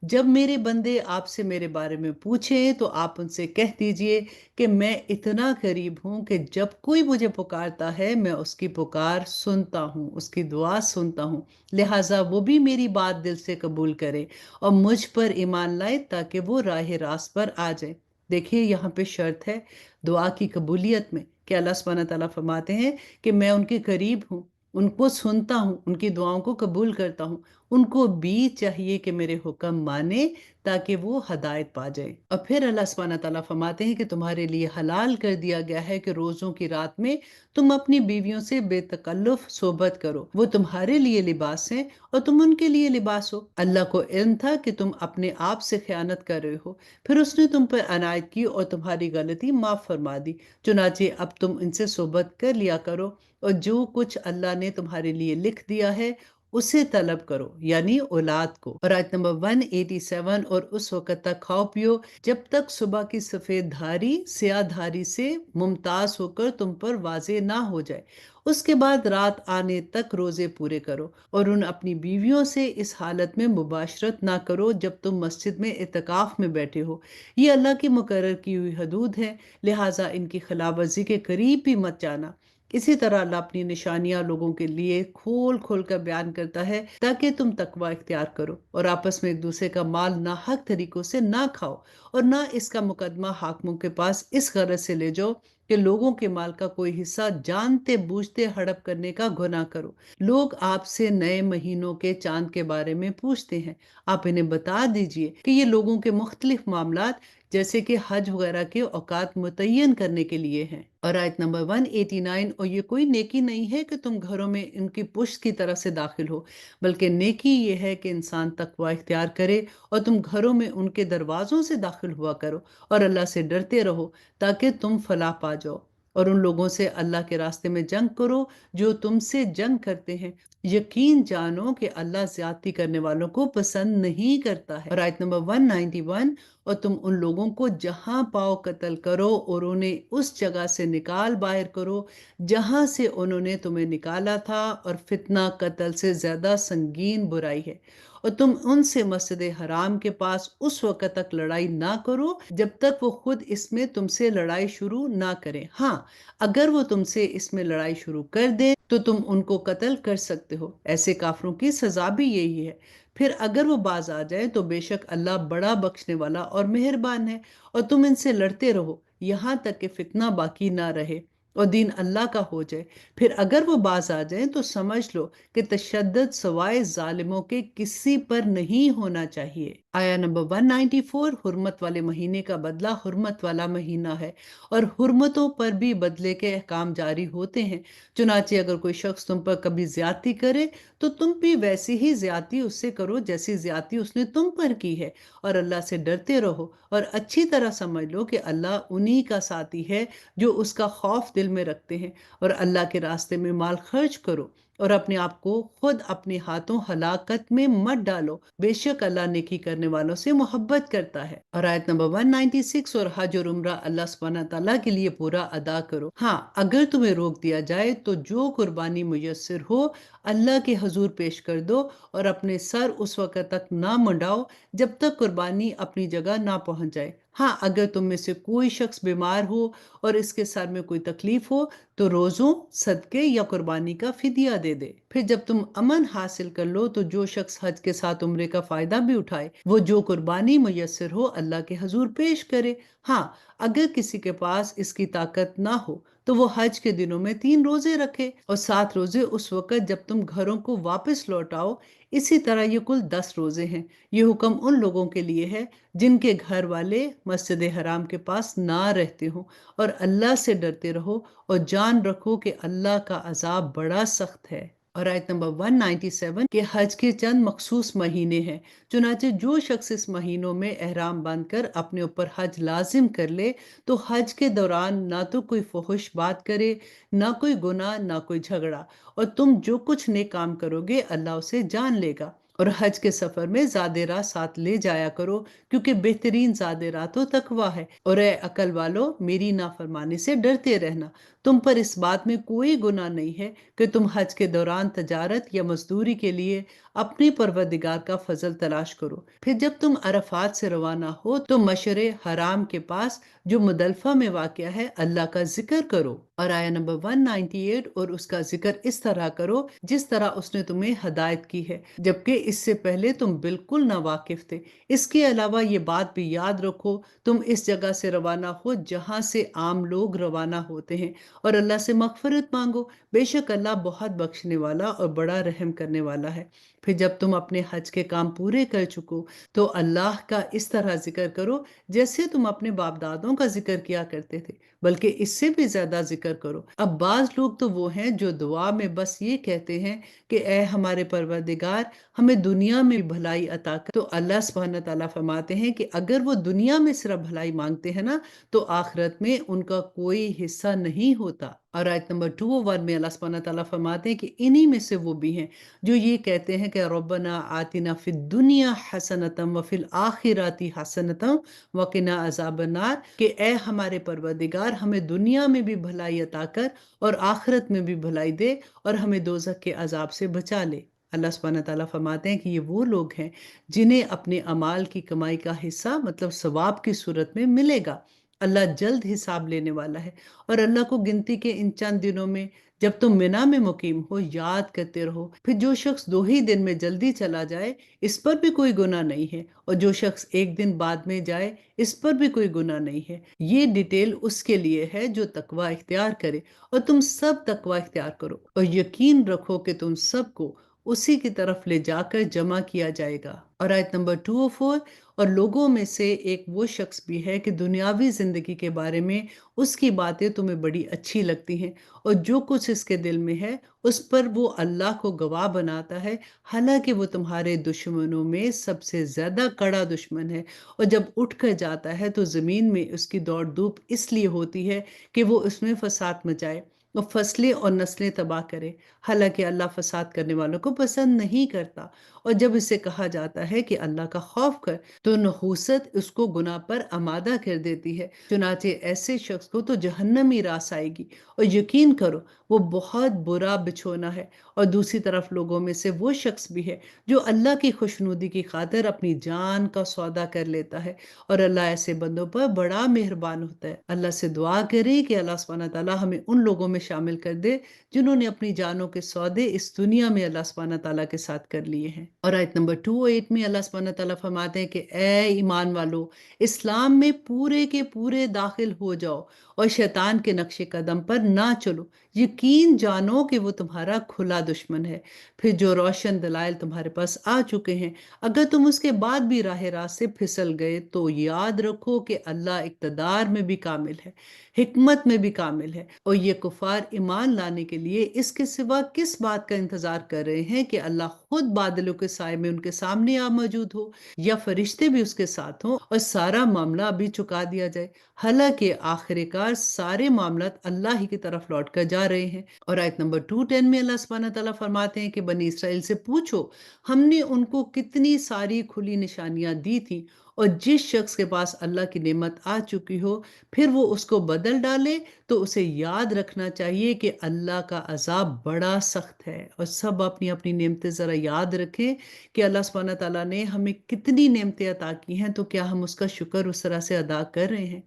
جب میرے بندے آپ سے میرے بارے میں پوچھیں تو آپ ان سے کہہ دیجئے کہ میں اتنا قریب ہوں کہ جب کوئی مجھے پکارتا ہے میں اس کی پکار سنتا ہوں، اس کی دعا سنتا ہوں۔ لہٰذا وہ بھی میری بات دل سے قبول کرے اور مجھ پر ایمان لائے تاکہ وہ راہ راست پر آ جائے۔ دیکھیے یہاں پہ شرط ہے دعا کی قبولیت میں کہ اللہ سبحانہ تعالیٰ فرماتے ہیں کہ میں ان کے قریب ہوں، ان کو سنتا ہوں، ان کی دعاؤں کو قبول کرتا ہوں۔ ان کو بھی چاہیے کہ میرے حکم مانے تاکہ وہ ہدایت پا جائیں۔ اور پھر اللہ سبحانہ تعالیٰ فرماتے ہیں کہ تمہارے لیے حلال کر دیا گیا ہے کہ روزوں کی رات میں تم اپنی بیویوں سے بے تکلف صحبت کرو، وہ تمہارے لیے لباس ہیں اور تم ان کے لیے لباس ہو۔ اللہ کو علم تھا کہ تم اپنے آپ سے خیانت کر رہے ہو، پھر اس نے تم پر عنایت کی اور تمہاری غلطی معاف فرما دی۔ چنانچہ اب تم ان سے صحبت کر لیا کرو اور جو کچھ اللہ نے تمہارے لیے لکھ دیا ہے اسے طلب کرو، یعنی اولاد کو۔ اور آیت نمبر 187، اور اس وقت تک کھاؤ پیو جب تک صبح کی سفید دھاری سیاہ دھاری سے ممتاز ہو کر تم پر واضح نہ ہو جائے، اس کے بعد رات آنے تک روزے پورے کرو، اور ان اپنی بیویوں سے اس حالت میں مباشرت نہ کرو جب تم مسجد میں اعتکاف میں بیٹھے ہو، یہ اللہ کی مقرر کی ہوئی حدود ہے، لہٰذا ان کی خلاف ورزی کے قریب بھی مت جانا۔ اسی طرح اللہ اپنی نشانیاں لوگوں کے لیے کھول کھول کر بیان کرتا ہے تاکہ تم تقوی اختیار کرو، اور آپس میں ایک دوسرے کا مال ناحق طریقوں سے نہ کھاؤ، اور نہ اس کا مقدمہ حاکموں کے پاس اس غرض سے لے جاؤ کہ لوگوں کے مال کا کوئی حصہ جانتے بوجھتے ہڑپ کرنے کا گناہ کرو۔ لوگ آپ سے نئے مہینوں کے چاند کے بارے میں پوچھتے ہیں، آپ انہیں بتا دیجئے کہ یہ لوگوں کے مختلف معاملات جیسے کہ حج وغیرہ کے اوقات متعین کرنے کے لیے ہیں۔ اور آیت نمبر 189، اور یہ کوئی نیکی نہیں ہے کہ تم گھروں میں ان کی پشت کی طرف سے داخل ہو، بلکہ نیکی یہ ہے کہ انسان تقوی اختیار کرے اور تم گھروں میں ان کے دروازوں سے داخل ہوا کرو اور اللہ سے ڈرتے رہو تاکہ تم فلاح پا جاؤ، اور ان لوگوں سے اللہ کے راستے میں جنگ کرو جو تم سے جنگ کرتے ہیں، یقین جانو کہ اللہ زیادتی کرنے والوں کو پسند نہیں کرتا ہے۔ اور آیت نمبر 191، اور تم ان لوگوں کو جہاں پاؤ قتل کرو اور انہیں اس جگہ سے نکال باہر کرو جہاں سے انہوں نے تمہیں نکالا تھا، اور فتنہ قتل سے زیادہ سنگین برائی ہے، اور تم ان سے مسجد حرام کے پاس اس وقت تک لڑائی نہ کرو جب تک وہ خود اس میں تم سے لڑائی شروع نہ کریں۔ ہاں، اگر وہ تم سے اس میں لڑائی شروع کر دیں تو تم ان کو قتل کر سکتے ہو، ایسے کافروں کی سزا بھی یہی ہے۔ پھر اگر وہ باز آ جائیں تو بے شک اللہ بڑا بخشنے والا اور مہربان ہے، اور تم ان سے لڑتے رہو یہاں تک کہ فتنہ باقی نہ رہے اور دین اللہ کا ہو جائے۔ پھر اگر وہ باز آ جائیں تو سمجھ لو کہ تشدد سوائے ظالموں کے کسی پر نہیں ہونا چاہیے۔ آیا نمبر 194، حرمت والے مہینے کا بدلہ حرمت والا مہینہ ہے، اور حرمتوں پر بھی بدلے کے احکام جاری ہوتے ہیں، چنانچہ اگر کوئی شخص تم پر کبھی زیادتی کرے تو تم بھی ویسی ہی زیادتی اس سے کرو جیسی زیادتی اس نے تم پر کی ہے، اور اللہ سے ڈرتے رہو، اور اچھی طرح سمجھ لو کہ اللہ انہی کا ساتھی ہے جو اس کا خوف دل میں رکھتے ہیں، اور اللہ کے راستے میں مال خرچ کرو اور اپنے آپ کو خود اپنے ہاتھوں ہلاکت میں مت ڈالو، بے شک اللہ نیکی کرنے والوں سے محبت کرتا ہے۔ اور آیت نمبر 196، اور حج اور عمرہ اللہ سبحانہ تعالیٰ کے لیے پورا ادا کرو، ہاں اگر تمہیں روک دیا جائے تو جو قربانی میسر ہو اللہ کے حضور پیش کر دو، اور اپنے سر اس وقت تک نہ منڈاؤ جب تک قربانی اپنی جگہ نہ پہنچ جائے۔ ہاں، اگر تم میں سے کوئی شخص بیمار ہو اور اس کے سر میں کوئی تکلیف ہو تو روزوں، صدقے یا قربانی کا فدیہ دے دے۔ پھر جب تم امن حاصل کر لو تو جو شخص حج کے ساتھ عمرے کا فائدہ بھی اٹھائے وہ جو قربانی میسر ہو اللہ کے حضور پیش کرے۔ ہاں، اگر کسی کے پاس اس کی طاقت نہ ہو تو وہ حج کے دنوں میں 3 روزے رکھے، اور 7 روزے اس وقت جب تم گھروں کو واپس لوٹ آؤ، اسی طرح یہ کل 10 روزے ہیں۔ یہ حکم ان لوگوں کے لیے ہے جن کے گھر والے مسجد حرام کے پاس نہ رہتے ہوں، اور اللہ سے ڈرتے رہو اور جان رکھو کہ اللہ کا عذاب بڑا سخت ہے۔ اور آیت نمبر 197، کہ حج کے چند مخصوص مہینے ہیں، چنانچہ جو شخص اس مہینوں میں احرام باندھ کر اپنے اوپر حج لازم کر لے تو حج کے دوران نہ تو کوئی فحش بات کرے، نہ کوئی گناہ، نہ کوئی جھگڑا، اور تم جو کچھ نیک کام کرو گے اللہ اسے جان لے گا۔ اور حج کے سفر میں زاد راہ ساتھ لے جایا کرو کیونکہ بہترین زاد راہ تو تقوی ہے، اور اے عقل والو میری نافرمانی سے ڈرتے رہنا۔ تم پر اس بات میں کوئی گناہ نہیں ہے کہ تم حج کے دوران تجارت یا مزدوری کے لیے اپنے پروردگار کا فضل تلاش کرو۔ پھر جب تم عرفات سے روانہ ہو تو مشعر حرام کے پاس جو مدلفہ میں واقع ہے اللہ کا ذکر کرو، اور آیہ نمبر 198، اور اس کا ذکر اس طرح کرو جس طرح اس نے تمہیں ہدایت کی ہے، جبکہ اس سے پہلے تم بالکل نا واقف تھے۔ اس کے علاوہ یہ بات بھی یاد رکھو، تم اس جگہ سے روانہ ہو جہاں سے عام لوگ روانہ ہوتے ہیں، اور اللہ سے مغفرت مانگو، بے شک اللہ بہت بخشنے والا اور بڑا رحم کرنے والا ہے۔ پھر جب تم اپنے حج کے کام پورے کر چکو تو اللہ کا اس طرح ذکر کرو جیسے تم اپنے باپ دادوں کا ذکر کیا کرتے تھے، بلکہ اس سے بھی زیادہ ذکر کرو۔ اب بعض لوگ تو وہ ہیں جو دعا میں بس یہ کہتے ہیں کہ اے ہمارے پروردگار ہمیں دنیا میں بھلائی عطا کر، تو اللہ سبحانہ تعالیٰ فرماتے ہیں کہ اگر وہ دنیا میں صرف بھلائی مانگتے ہیں نا تو آخرت میں ان کا کوئی حصہ نہیں ہوتا۔ اور آیت نمبر 201 میں اللہ سبحانہ تعالیٰ فرماتے ہیں کہ انہی میں سے وہ بھی ہیں جو یہ کہتے ہیں کہ ربنا آتنا فی الدنیا حسنتم وفی الآخرات حسنتم وقنا عذاب النار، کہ اے ہمارے پروردگار ہمیں دنیا میں بھی بھلائی عطا کر اور آخرت میں بھی بھلائی دے اور ہمیں دوزخ کے عذاب سے بچا لے۔ اللہ سبحانہ تعالیٰ فرماتے ہیں کہ یہ وہ لوگ ہیں جنہیں اپنے اعمال کی کمائی کا حصہ مطلب ثواب کی صورت میں ملے گا۔ اللہ جلد حساب لینے والا ہے، اور اللہ کو گنتی کے ان چند دنوں میں جب تم مینا میں مقیم ہو یاد کرتے رہو۔ پھر جو شخص 2 ہی دن میں جلدی چلا جائے اس پر بھی کوئی گناہ نہیں ہے، اور جو شخص 1 دن بعد میں جائے اس پر بھی کوئی گناہ نہیں ہے۔ یہ ڈیٹیل اس کے لیے ہے جو تقوی اختیار کرے، اور تم سب تقوی اختیار کرو اور یقین رکھو کہ تم سب کو اسی کی طرف لے جا کر جمع کیا جائے گا۔ اور آیت نمبر 204، اور لوگوں میں سے ایک وہ شخص بھی ہے کہ دنیاوی زندگی کے بارے میں اس کی باتیں تمہیں بڑی اچھی لگتی ہیں، اور جو کچھ اس کے دل میں ہے اس پر وہ اللہ کو گواہ بناتا ہے، حالانکہ وہ تمہارے دشمنوں میں سب سے زیادہ کڑا دشمن ہے، اور جب اٹھ کر جاتا ہے تو زمین میں اس کی دوڑ دھوپ اس لیے ہوتی ہے کہ وہ اس میں فساد مچائے اور فصلیں اور نسلیں تباہ کرے، حالانکہ اللہ فساد کرنے والوں کو پسند نہیں کرتا۔ اور جب اسے کہا جاتا ہے کہ اللہ کا خوف کر تو نحوست اس کو گناہ پر آمادہ کر دیتی ہے، چنانچہ ایسے شخص کو تو جہنمی راس آئے گی، اور یقین کرو وہ بہت برا بچھونا ہے۔ اور دوسری طرف لوگوں میں سے وہ شخص بھی ہے جو اللہ کی خوشنودی کی خاطر اپنی جان کا سودا کر لیتا ہے، اور اللہ ایسے بندوں پر بڑا مہربان ہوتا ہے۔ اللہ سے دعا کریں کہ اللہ سبحانہ تعالیٰ ہمیں ان لوگوں میں شامل کر دے جنہوں نے اپنی جانوں کے سودے اس دنیا میں اللہ سبحانہ تعالیٰ کے ساتھ کر لیے ہیں۔ اور آیت نمبر 208 میں اللہ سبحانہ تعالیٰ فرماتے ہیں کہ اے ایمان والو، اسلام میں پورے کے پورے داخل ہو جاؤ اور شیطان کے نقش قدم پر نہ چلو، یقین جانو کہ وہ تمہارا کھلا دشمن ہے۔ پھر جو روشن دلائل تمہارے پاس آ چکے ہیں، اگر تم اس کے بعد بھی راہ راست سے پھسل گئے تو یاد رکھو کہ اللہ اقتدار میں بھی کامل ہے، حکمت میں بھی کامل ہے، اور یہ کفار ایمان لانے کے لیے اس کے سوا کس بات کا انتظار کر رہے ہیں کہ اللہ خود بادلوں کے سائے میں ان کے سامنے آ موجود ہو، یا فرشتے بھی اس کے ساتھ ہوں اور سارا معاملہ ابھی چکا دیا جائے، حالانکہ آخر کار سارے معاملات اللہ ہی کی طرف لوٹ کر جا رہے ہیں۔ اور آیت نمبر 210 میں اللہ سبحانہ تعالیٰ فرماتے ہیں کہ بنی اسرائیل سے پوچھو ہم نے ان کو کتنی ساری کھلی نشانیاں دی تھی، اور جس شخص کے پاس اللہ کی نعمت آ چکی ہو پھر وہ اس کو بدل ڈالے تو اسے یاد رکھنا چاہیے کہ اللہ کا عذاب بڑا سخت ہے۔ اور سب اپنی اپنی نعمتیں ذرا یاد رکھیں کہ اللہ سبحانہ تعالیٰ نے ہمیں کتنی نعمتیں عطا کی ہیں، تو کیا ہم اس کا شکر اس طرح سے ادا کر رہے ہیں؟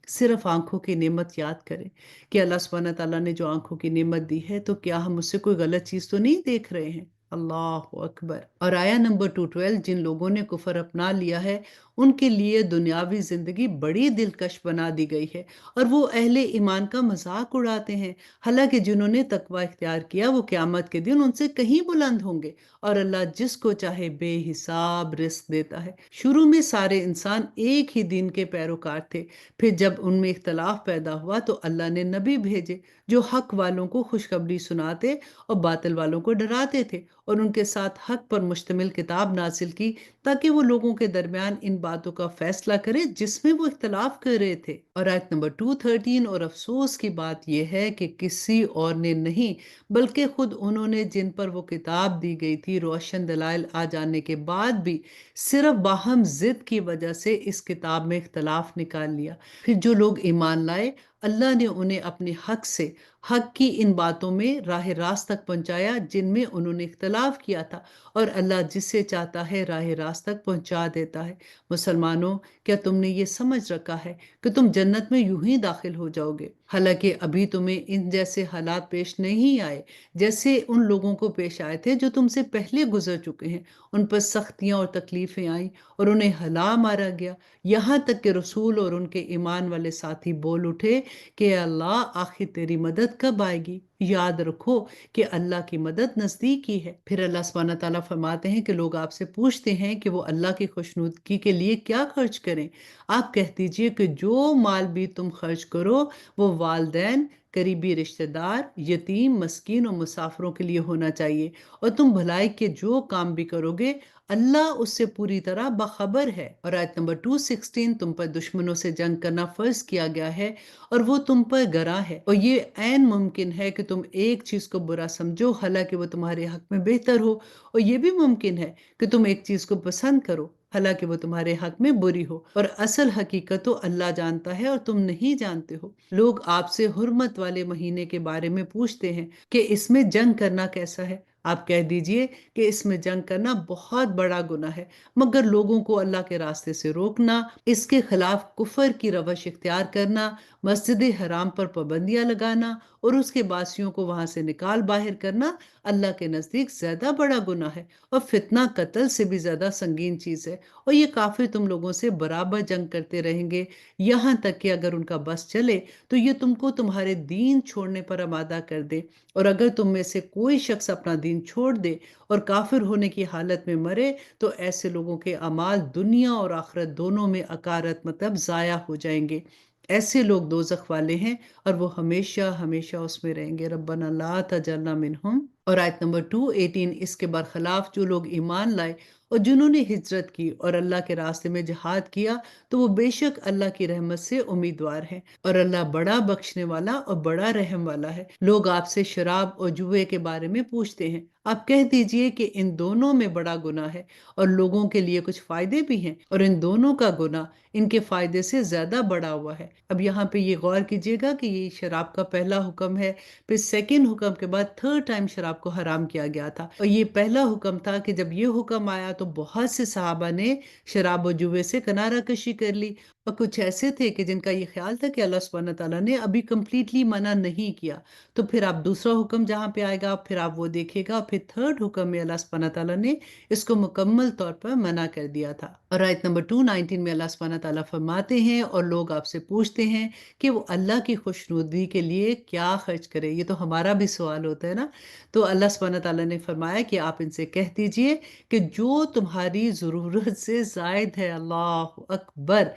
صرف آنکھوں کی نعمت یاد کریں کہ اللہ سبحانہ تعالیٰ نے جو آنکھوں کی نعمت دی ہے تو کیا ہم اس سے کوئی غلط چیز تو نہیں دیکھ رہے ہیں؟ اللہ اکبر۔ اور آیہ نمبر 212، جن لوگوں نے کفر اپنا لیا ہے ان کے لیے دنیاوی زندگی بڑی دلکش بنا دی گئی ہے، اور وہ اہل ایمان کا مذاق اڑاتے ہیں، حالانکہ جنہوں نے تقوی اختیار کیا وہ قیامت کے دن ان سے کہیں بلند ہوں گے، اور اللہ جس کو چاہے بے حساب رزق دیتا ہے۔ شروع میں سارے انسان ایک ہی دین کے پیروکار تھے، پھر جب ان میں اختلاف پیدا ہوا تو اللہ نے نبی بھیجے جو حق والوں کو خوشخبری سناتے اور باطل والوں کو ڈراتے تھے، اور ان کے ساتھ حق پر مشتمل کتاب نازل کی تاکہ وہ لوگوں کے درمیان ان باتوں کا فیصلہ کرے جس میں وہ اختلاف کر رہے تھے۔ اور آیت نمبر 213، اور افسوس کی بات یہ ہے کہ کسی اور نے نہیں بلکہ خود انہوں نے جن پر وہ کتاب دی گئی تھی روشن دلائل آ جانے کے بعد بھی صرف باہم ضد کی وجہ سے اس کتاب میں اختلاف نکال لیا۔ پھر جو لوگ ایمان لائے اللہ نے انہیں اپنے حق سے، حق کی ان باتوں میں راہ راست تک پہنچایا جن میں انہوں نے اختلاف کیا تھا، اور اللہ جس سے چاہتا ہے راہ راست تک پہنچا دیتا ہے۔ مسلمانوں، کیا تم نے یہ سمجھ رکھا ہے کہ تم جنت میں یوں ہی داخل ہو جاؤ گے، حالانکہ ابھی تمہیں ان جیسے حالات پیش نہیں آئے جیسے ان لوگوں کو پیش آئے تھے جو تم سے پہلے گزر چکے ہیں؟ ان پر سختیاں اور تکلیفیں آئیں اور انہیں ہلا مارا گیا، یہاں تک کہ رسول اور ان کے ایمان والے ساتھی بول اٹھے کہ اے اللہ، آخر تیری مدد کب آئے گی؟ یاد رکھو کہ اللہ کی مدد نزدیک ہی ہے۔ پھر اللہ سبحانہ تعالیٰ فرماتے ہیں کہ لوگ آپ سے پوچھتے ہیں کہ وہ اللہ کی خوشنودگی کے لیے کیا خرچ کریں۔ آپ کہہ دیجئے کہ جو مال بھی تم خرچ کرو وہ والدین، قریبی رشتہ دار، یتیم، مسکین اور مسافروں کے لیے ہونا چاہیے، اور تم بھلائی کے جو کام بھی کرو گے اللہ اس سے پوری طرح باخبر ہے۔ اور آیت نمبر 216، تم پر دشمنوں سے جنگ کرنا فرض کیا گیا ہے اور وہ تم پر گراں ہے، اور یہ عین ممکن ہے کہ تم ایک چیز کو برا سمجھو حالانکہ وہ تمہارے حق میں بہتر ہو، اور یہ بھی ممکن ہے کہ تم ایک چیز کو پسند کرو حالانکہ وہ تمہارے حق میں بری ہو، اور اصل حقیقت تو اللہ جانتا ہے اور تم نہیں جانتے ہو۔ لوگ آپ سے حرمت والے مہینے کے بارے میں پوچھتے ہیں کہ اس میں جنگ کرنا کیسا ہے۔ آپ کہہ دیجئے کہ اس میں جنگ کرنا بہت بڑا گناہ ہے، مگر لوگوں کو اللہ کے راستے سے روکنا، اس کے خلاف کفر کی روش اختیار کرنا، مسجد حرام پر پابندیاں لگانا اور اس کے باسیوں کو وہاں سے نکال باہر کرنا اللہ کے نزدیک زیادہ بڑا گناہ ہے، اور فتنہ قتل سے بھی زیادہ سنگین چیز ہے، اور یہ کافر تم لوگوں سے برابر جنگ کرتے رہیں گے، یہاں تک کہ اگر ان کا بس چلے تو یہ تم کو تمہارے دین چھوڑنے پر آمادہ کر دے، اور اگر تم میں سے کوئی شخص اپنا دین چھوڑ دے اور کافر ہونے کی حالت میں مرے تو ایسے لوگوں کے اعمال دنیا اور آخرت دونوں میں اکارت مطلب ضائع ہو جائیں گے۔ ایسے لوگ دوزخ والے ہیں اور وہ ہمیشہ ہمیشہ اس میں رہیں گے۔ ربنا لا تجعلنا منہم۔ اور آیت نمبر 218، اس کے برخلاف جو لوگ ایمان لائے اور جنہوں نے ہجرت کی اور اللہ کے راستے میں جہاد کیا تو وہ بے شک اللہ کی رحمت سے امیدوار ہیں، اور اللہ بڑا بخشنے والا اور بڑا رحم والا ہے۔ لوگ آپ سے شراب اور جوئے کے بارے میں پوچھتے ہیں، آپ کہہ دیجئے کہ ان دونوں میں بڑا گناہ ہے اور لوگوں کے لیے کچھ فائدے بھی ہیں، اور ان دونوں کا گناہ ان کے فائدے سے زیادہ بڑا ہوا ہے۔ اب یہاں پہ یہ غور کیجئے گا کہ یہ شراب کا پہلا حکم ہے، پھر سیکنڈ حکم کے بعد تھرڈ ٹائم شراب کو حرام کیا گیا تھا، اور یہ پہلا حکم تھا کہ جب یہ حکم آیا تو بہت سے صحابہ نے شراب و جوے سے کنارہ کشی کر لی، اور کچھ ایسے تھے کہ جن کا یہ خیال تھا کہ اللہ سبحانہ تعالیٰ نے ابھی کمپلیٹلی منع نہیں کیا۔ تو پھر آپ دوسرا حکم جہاں پہ آئے گا پھر آپ وہ دیکھیے گا، پھر تھرڈ حکم میں اللہ سبحانہ تعالیٰ نے اس کو مکمل طور پر منع کر دیا تھا۔ اور آیت نمبر 219 میں اللہ سبحانہ تعالیٰ فرماتے ہیں، اور لوگ آپ سے پوچھتے ہیں کہ وہ اللہ کی خوشنودی کے لیے کیا خرچ کرے۔ یہ تو ہمارا بھی سوال ہوتا ہے نا، تو اللہ سبحانہ تعالیٰ نے فرمایا کہ آپ ان سے کہہ دیجئے کہ جو تمہاری ضرورت سے زائد ہے۔ اللہ اکبر!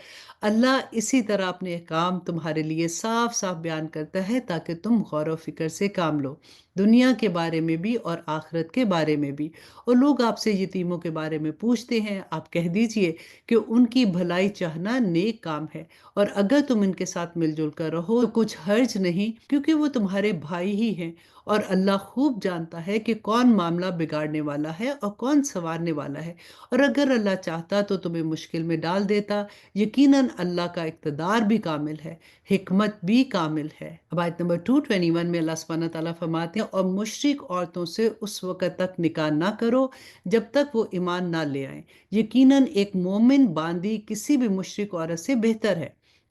اللہ اسی طرح اپنے احکام تمہارے لیے صاف صاف بیان کرتا ہے تاکہ تم غور و فکر سے کام لو، دنیا کے بارے میں بھی اور آخرت کے بارے میں بھی۔ اور لوگ آپ سے یتیموں کے بارے میں پوچھتے ہیں، آپ کہہ دیجئے کہ ان کی بھلائی چاہنا نیک کام ہے، اور اگر تم ان کے ساتھ مل جل کر رہو تو کچھ حرج نہیں، کیونکہ وہ تمہارے بھائی ہی ہیں، اور اللہ خوب جانتا ہے کہ کون معاملہ بگاڑنے والا ہے اور کون سنوارنے والا ہے، اور اگر اللہ چاہتا تو تمہیں مشکل میں ڈال دیتا، یقیناً اللہ کا اقتدار بھی کامل ہے، حکمت بھی کامل ہے۔ اب آیت نمبر 221 میں اللہ سبحانہ تعالیٰ فرماتے ہیں، اور مشرک عورتوں سے اس وقت تک نکاح نہ کرو جب تک وہ ایمان نہ لے آئیں، یقیناً ایک مومن باندی کسی بھی مشرک عورت سے بہتر ہے،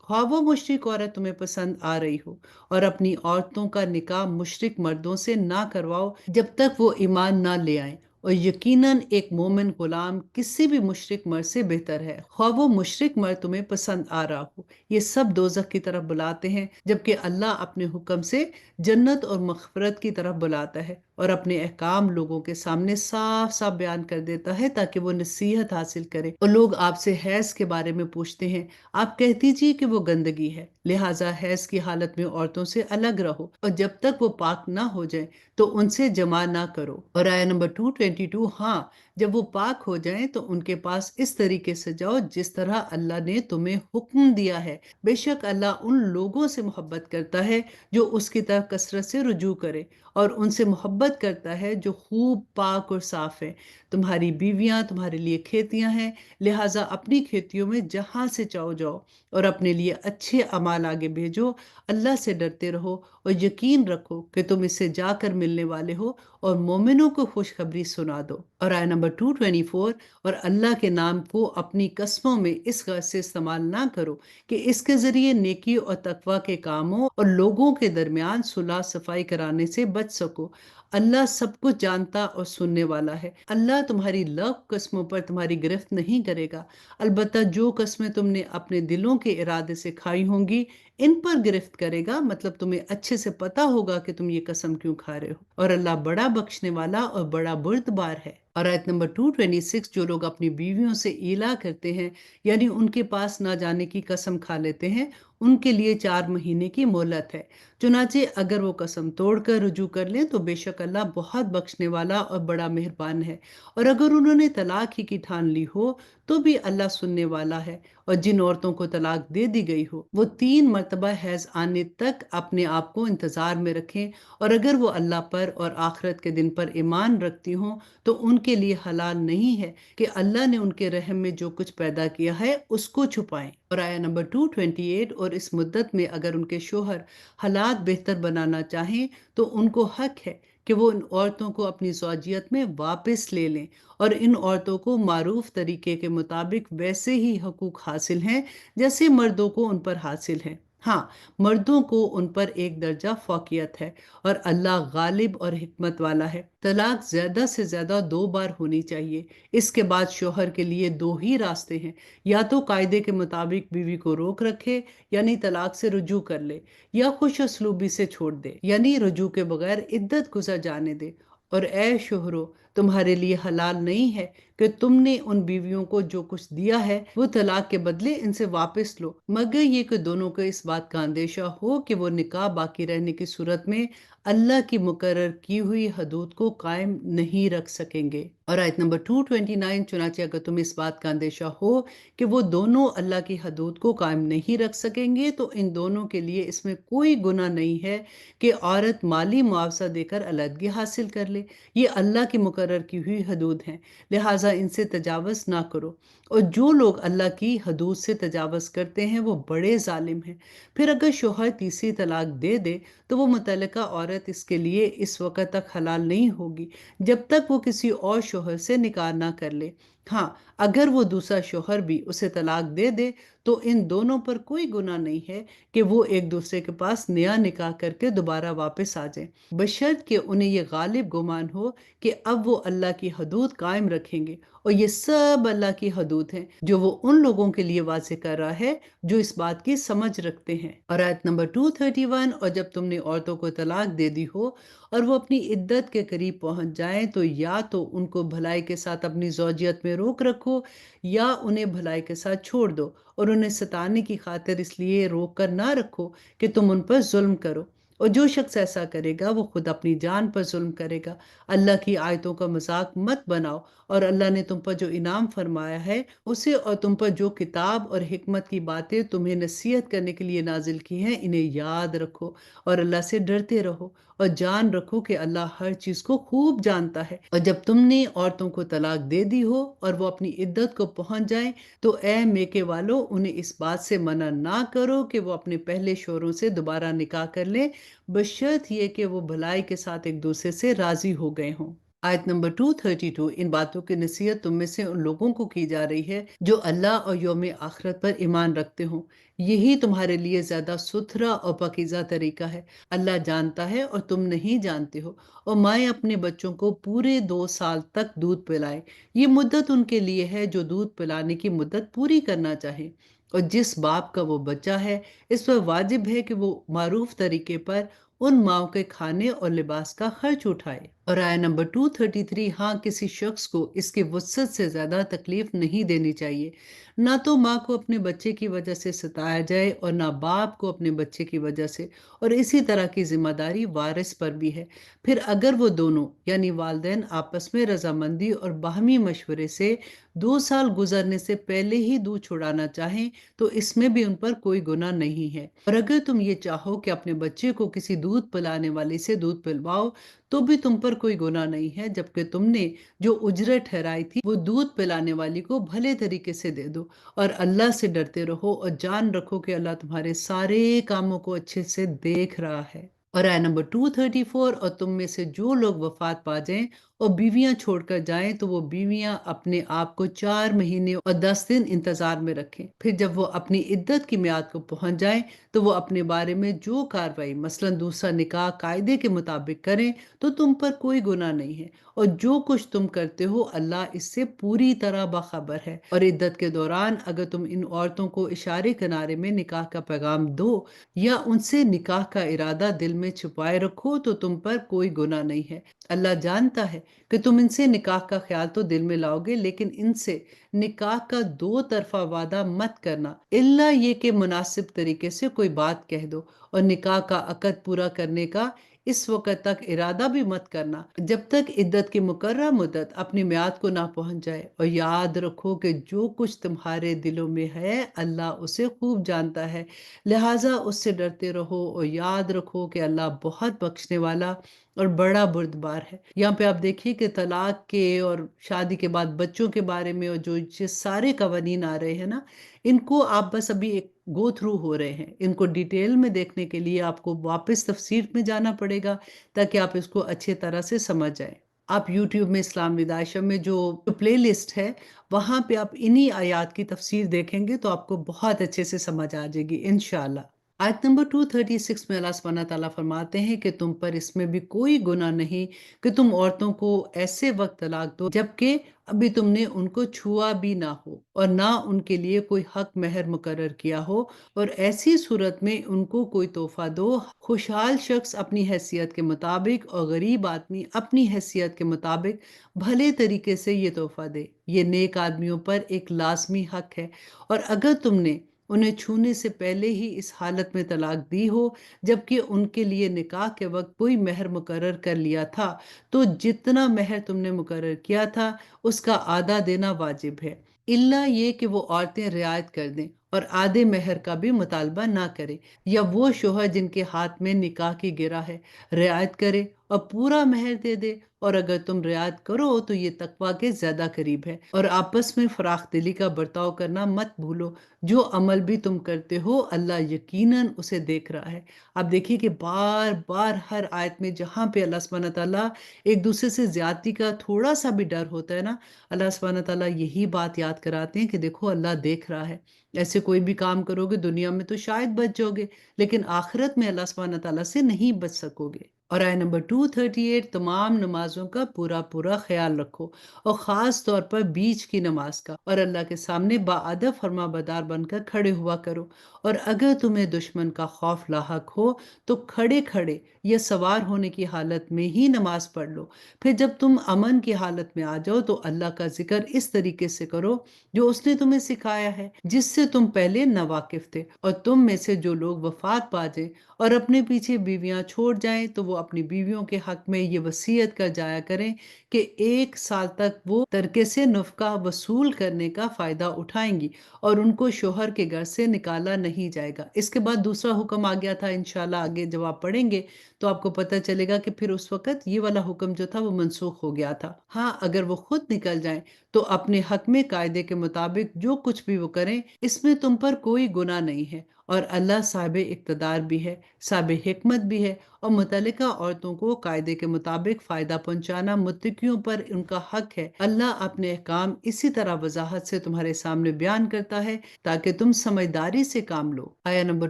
خواہ وہ مشرک عورت تمہیں پسند آ رہی ہو، اور اپنی عورتوں کا نکاح مشرک مردوں سے نہ کرواؤ جب تک وہ ایمان نہ لے آئیں، اور یقیناً ایک مومن غلام کسی بھی مشرک مرد سے بہتر ہے، خواہ وہ مشرک مرد تمہیں پسند آ رہا ہو۔ یہ سب دوزخ کی طرف بلاتے ہیں، جبکہ اللہ اپنے حکم سے جنت اور مغفرت کی طرف بلاتا ہے، اور اپنے احکام لوگوں کے سامنے صاف صاف بیان کر دیتا ہے تاکہ وہ نصیحت حاصل کرے۔ اور لوگ آپ سے حیض کے بارے میں پوچھتے ہیں، آپ کہہ دیجیے کہ وہ گندگی ہے، لہٰذا حیض کی حالت میں عورتوں سے الگ رہو، اور جب تک وہ پاک نہ ہو جائیں تو ان سے جمع نہ کرو۔ اور آیت نمبر 222، ہاں جب وہ پاک ہو جائیں تو ان کے پاس اس طریقے سے جاؤ جس طرح اللہ نے تمہیں حکم دیا ہے، بے شک اللہ ان لوگوں سے محبت کرتا ہے جو اس کی طرف کثرت سے رجوع کرے، اور ان سے محبت کرتا ہے جو خوب پاک اور صاف ہے۔ تمہاری بیویاں تمہارے لیے کھیتیاں ہیں، لہٰذا اپنی کھیتیوں میں جہاں سے چاہو جاؤ، اور اپنے لیے اچھے اعمال آگے بھیجو، اللہ سے ڈرتے رہو اور یقین رکھو کہ تم اس سے جا کر ملنے والے ہو، اور مومنوں کو خوشخبری سنا دو۔ اور آیت نمبر 224، اور اللہ کے نام کو اپنی قسموں میں اس غرض سے استعمال نہ کرو کہ اس کے ذریعے نیکی اور تقوی کے کاموں اور لوگوں کے درمیان صلح صفائی کرانے سے بچ سکو۔ اللہ سب کچھ جانتا اور سننے والا ہے۔ اللہ تمہاری لغو قسموں پر تمہاری گرفت نہیں کرے گا، البتہ جو قسمیں تم نے اپنے دلوں کے ارادے سے کھائی ہوں گی ان پر گرفت کرے گا، مطلب تمہیں اچھے سے پتا ہوگا کہ تم یہ قسم کیوں کھا رہے ہو، اور اللہ بڑا بخشنے والا اور بڑا بردبار ہے۔ اور آیت نمبر 226، جو لوگ اپنی بیویوں سے ایلا کرتے ہیں یعنی ان کے پاس نہ جانے کی قسم کھا لیتے ہیں، ان کے لیے 4 مہینے کی مہلت ہے، چنانچہ اگر وہ قسم توڑ کر رجوع کر لیں تو بے شک اللہ بہت بخشنے والا اور بڑا مہربان ہے، اور اگر انہوں نے طلاق ہی کی ٹھان لی ہو تو بھی اللہ سننے والا ہے۔ اور جن عورتوں کو طلاق دے دی گئی ہو وہ 3 مرتبہ حیض آنے تک اپنے آپ کو انتظار میں رکھیں، اور اگر وہ اللہ پر اور آخرت کے دن پر ایمان رکھتی ہوں تو ان کے لیے حلال نہیں ہے کہ اللہ نے ان کے رحم میں جو کچھ پیدا کیا ہے اس کو چھپائیں۔ اور آیا نمبر 228، اور اس مدت میں اگر ان کے شوہر حالات بہتر بنانا چاہیں تو ان کو حق ہے کہ وہ ان عورتوں کو اپنی زوجیت میں واپس لے لیں، اور ان عورتوں کو معروف طریقے کے مطابق ویسے ہی حقوق حاصل ہیں جیسے مردوں کو ان پر حاصل ہیں۔ ہاں، مردوں کو ان پر ایک درجہ فوقیت ہے، اور اللہ غالب اور حکمت والا ہے۔ طلاق زیادہ سے زیادہ 2 بار ہونی چاہیے، اس کے بعد شوہر کے لیے 2 ہی راستے ہیں، یا تو قاعدے کے مطابق بیوی کو روک رکھے یعنی طلاق سے رجوع کر لے، یا خوش اسلوبی سے چھوڑ دے یعنی رجوع کے بغیر عدت گزر جانے دے۔ اور اے شوہرو، تمہارے لیے حلال نہیں ہے کہ تم نے ان بیویوں کو جو کچھ دیا ہے وہ طلاق کے بدلے ان سے واپس لو، مگر یہ کہ دونوں کو اس بات کا اندیشہ ہو کہ وہ نکاح باقی رہنے کی صورت میں اللہ کی مقرر کی ہوئی حدود کو قائم نہیں رکھ سکیں گے۔ اور آیت نمبر 229، چنانچہ اگر تم اس بات کا اندیشہ ہو کہ وہ دونوں اللہ کی حدود کو قائم نہیں رکھ سکیں گے تو ان دونوں کے لیے اس میں کوئی گناہ نہیں ہے کہ عورت مالی معاوضہ دے کر علیحدگی حاصل کر لے، یہ اللہ کی مقرر کی ہوئی حدود ہیں، لہٰذا ان سے تجاوز نہ کرو، اور جو لوگ اللہ کی حدود سے تجاوز کرتے ہیں وہ بڑے ظالم ہیں۔ پھر اگر شوہر تیسری طلاق دے دے تو وہ متعلقہ عورت اس کے لیے اس وقت تک حلال نہیں ہوگی جب تک وہ کسی اور شوہر سے نکاح نہ کر لے۔ ہاں، اگر وہ دوسرا شوہر بھی اسے طلاق دے دے تو ان دونوں پر کوئی گناہ نہیں ہے کہ وہ ایک دوسرے کے پاس نیا نکاح کر کے دوبارہ واپس آ جائیں، بشرط کہ انہیں یہ غالب گمان ہو کہ اب وہ اللہ کی حدود قائم رکھیں گے، اور یہ سب اللہ کی حدود ہیں جو وہ ان لوگوں کے لیے واضح کر رہا ہے جو اس بات کی سمجھ رکھتے ہیں۔ اور آیت نمبر 231، اور جب تم نے عورتوں کو طلاق دے دی ہو اور وہ اپنی عدت کے قریب پہنچ جائیں تو یا تو ان کو بھلائی کے ساتھ اپنی زوجیت میں روک رکھو یا انہیں بھلائی کے ساتھ چھوڑ دو، اور انہیں ستانے کی خاطر اس لیے روک کر نہ رکھو کہ تم ان پر ظلم کرو، اور جو شخص ایسا کرے گا وہ خود اپنی جان پر ظلم کرے گا۔ اللہ کی آیتوں کا مذاق مت بناؤ، اور اللہ نے تم پر جو انعام فرمایا ہے اسے اور تم پر جو کتاب اور حکمت کی باتیں تمہیں نصیحت کرنے کے لیے نازل کی ہیں انہیں یاد رکھو، اور اللہ سے ڈرتے رہو، اور جان رکھو کہ اللہ ہر چیز کو خوب جانتا ہے۔ اور جب تم نے عورتوں کو طلاق دے دی ہو اور وہ اپنی عدت کو پہنچ جائیں تو اے میکے والو انہیں اس بات سے منع نہ کرو کہ وہ اپنے پہلے شوہروں سے دوبارہ نکاح کر لیں، بشرط یہ کہ وہ بھلائی کے ساتھ ایک دوسرے سے راضی ہو گئے ہوں۔ آیت نمبر 232، ان باتوں کی نصیحت تم میں سے ان لوگوں کو کی جا رہی ہے جو اللہ اور یوم آخرت پر ایمان رکھتے ہوں، یہی تمہارے لیے زیادہ ستھرا اور پاکیزہ طریقہ ہے، اللہ جانتا ہے اور تم نہیں جانتے ہو۔ اور مائیں اپنے بچوں کو پورے 2 سال تک دودھ پلائیں، یہ مدت ان کے لیے ہے جو دودھ پلانے کی مدت پوری کرنا چاہے، اور جس باپ کا وہ بچہ ہے اس پر واجب ہے کہ وہ معروف طریقے پر ان ماؤں کے کھانے اور لباس کا خرچ اٹھائے۔ اور آیا نمبر 233، ہاں کسی شخص کو اس کی وسعت سے زیادہ تکلیف نہیں دینی چاہیے، نہ تو ماں کو اپنے بچے کی وجہ سے ستایا جائے اور نہ باپ کو اپنے بچے کی وجہ سے، اور اسی طرح کی ذمہ داری وارث پر بھی ہے۔ پھر اگر وہ دونوں یعنی والدین آپس میں رضامندی اور باہمی مشورے سے 2 سال گزرنے سے پہلے ہی دودھ چھڑانا چاہیں تو اس میں بھی ان پر کوئی گناہ نہیں ہے۔ اور اگر تم یہ چاہو کہ اپنے بچے کو کسی دودھ پلانے والی سے دودھ پلواؤ تو بھی تم پر کوئی گناہ نہیں ہے، جبکہ تم نے جو اجرت ٹھہرائی تھی وہ دودھ پلانے والی کو بھلے طریقے سے دے دو، اور اللہ سے ڈرتے رہو اور جان رکھو کہ اللہ تمہارے سارے کاموں کو اچھے سے دیکھ رہا ہے۔ اور آیت نمبر 234، اور تم میں سے جو لوگ وفات پا جائیں اور بیویاں چھوڑ کر جائیں تو وہ بیویاں اپنے آپ کو 4 مہینے اور 10 دن انتظار میں رکھیں، پھر جب وہ اپنی عدت کی میعاد کو پہنچ جائیں تو وہ اپنے بارے میں جو کاروائی مثلا دوسرا نکاح قاعدے کے مطابق کریں تو تم پر کوئی گناہ نہیں ہے، اور جو کچھ تم کرتے ہو اللہ اس سے پوری طرح باخبر ہے۔ اور عدت کے دوران اگر تم ان عورتوں کو اشارے کنارے میں نکاح کا پیغام دو یا ان سے نکاح کا ارادہ دل میں چھپائے رکھو تو تم پر کوئی گناہ نہیں ہے۔ اللہ جانتا ہے کہ تم ان سے نکاح کا خیال تو دل میں لاؤ گے، لیکن ان سے نکاح کا 2 طرفہ وعدہ مت کرنا الا یہ کہ مناسب طریقے سے کوئی بات کہہ دو، اور نکاح کا عقد پورا کرنے کا اس وقت تک ارادہ بھی مت کرنا جب تک عدت کی مقررہ مدت اپنی میعاد کو نہ پہنچ جائے، اور یاد رکھو کہ جو کچھ تمہارے دلوں میں ہے اللہ اسے خوب جانتا ہے، لہٰذا اس سے ڈرتے رہو اور یاد رکھو کہ اللہ بہت بخشنے والا اور بڑا بردبار ہے۔ یہاں پہ آپ دیکھیے کہ طلاق کے اور شادی کے بعد بچوں کے بارے میں اور جو سارے قوانین آ رہے ہیں نا، ان کو آپ بس ابھی ایک گو تھرو ہو رہے ہیں، ان کو ڈیٹیل میں دیکھنے کے لیے آپ کو واپس تفسیر میں جانا پڑے گا تاکہ آپ اس کو اچھے طرح سے سمجھ جائیں۔ آپ یوٹیوب میں اسلام ودائشہ میں جو پلے لسٹ ہے وہاں پہ آپ انہی آیات کی تفسیر دیکھیں گے تو آپ کو بہت اچھے سے سمجھ آ جائے گی انشاءاللہ۔ آیت نمبر 236 میں اللہ سبحانہ تعالیٰ فرماتے ہیں کہ تم پر اس میں بھی کوئی گناہ نہیں کہ تم عورتوں کو ایسے وقت طلاق دو جبکہ ابھی تم نے ان کو چھوا بھی نہ ہو اور نہ ان کے لیے کوئی حق مہر مقرر کیا ہو، اور ایسی صورت میں ان کو کوئی تحفہ دو، خوشحال شخص اپنی حیثیت کے مطابق اور غریب آدمی اپنی حیثیت کے مطابق بھلے طریقے سے یہ تحفہ دے، یہ نیک آدمیوں پر ایک لازمی حق ہے۔ اور اگر تم نے انہیں چھونے سے پہلے ہی اس حالت میں طلاق دی ہو جبکہ ان کے لیے نکاح کے وقت کوئی مہر مقرر کر لیا تھا تو جتنا مہر تم نے مقرر کیا تھا اس کا آدھا دینا واجب ہے، الا یہ کہ وہ عورتیں رعایت کر دیں اور آدھے مہر کا بھی مطالبہ نہ کرے، یا وہ شوہر جن کے ہاتھ میں نکاح کی گرہ ہے رعایت کرے اور پورا مہر دے دے، اور اگر تم رعایت کرو تو یہ تقوی کے زیادہ قریب ہے۔ اور آپس میں فراخ دلی کا برتاؤ کرنا مت بھولو، جو عمل بھی تم کرتے ہو اللہ یقیناً اسے دیکھ رہا ہے۔ آپ دیکھیے کہ بار بار ہر آیت میں جہاں پہ اللہ سبحانہ تعالیٰ ایک دوسرے سے زیادتی کا تھوڑا سا بھی ڈر ہوتا ہے نا، اللہ سبحانہ تعالیٰ یہی بات یاد کراتے ہیں کہ دیکھو اللہ دیکھ رہا ہے، ایسے کوئی بھی کام کرو گے دنیا میں تو شاید بچ جاؤ گے لیکن آخرت میں اللہ سبحانہ تعالیٰ سے نہیں بچ سکو گے۔ اور آیت نمبر 238، تمام نمازوں کا پورا پورا خیال رکھو اور خاص طور پر بیچ کی نماز کا، اور اللہ کے سامنے باادب فرما بردار بن کر کھڑے ہوا کرو، اور اگر تمہیں دشمن کا خوف لاحق ہو تو کھڑے کھڑے یا سوار ہونے کی حالت میں ہی نماز پڑھ لو، پھر جب تم امن کی حالت میں آ جاؤ تو اللہ کا ذکر اس طریقے سے کرو جو اس نے تمہیں سکھایا ہے جس سے تم پہلے ناواقف تھے، اور تم میں سے جو لوگ وفات پا جائیں اور اپنے پیچھے بیویاں چھوڑ جائیں تو وہ اپنی بیویوں کے حق میں یہ وصیت کر جایا کریں کہ 1 سال تک وہ ترکے سے نفقہ وصول کرنے کا فائدہ اٹھائیں گی اور ان کو شوہر کے گھر سے نکالا نہیں جائے گا۔ اس کے بعد دوسرا حکم آ گیا تھا، انشاءاللہ آگے جب آپ پڑھیں گے تو آپ کو پتہ چلے گا کہ پھر اس وقت یہ والا حکم جو تھا وہ منسوخ ہو گیا تھا۔ ہاں اگر وہ خود نکل جائیں تو اپنے حق میں قاعدے کے مطابق جو کچھ بھی وہ کریں اس میں تم پر کوئی گناہ نہیں ہے، اور اللہ صاحب اقتدار بھی ہے، صاحب حکمت بھی ہے، اور متعلقہ عورتوں کو قاعدے کے مطابق فائدہ پہنچانا متقیوں پر ان کا حق ہے۔ اللہ اپنے احکام اسی طرح وضاحت سے تمہارے سامنے بیان کرتا ہے تاکہ تم سمجھداری سے کام لو۔ آیا نمبر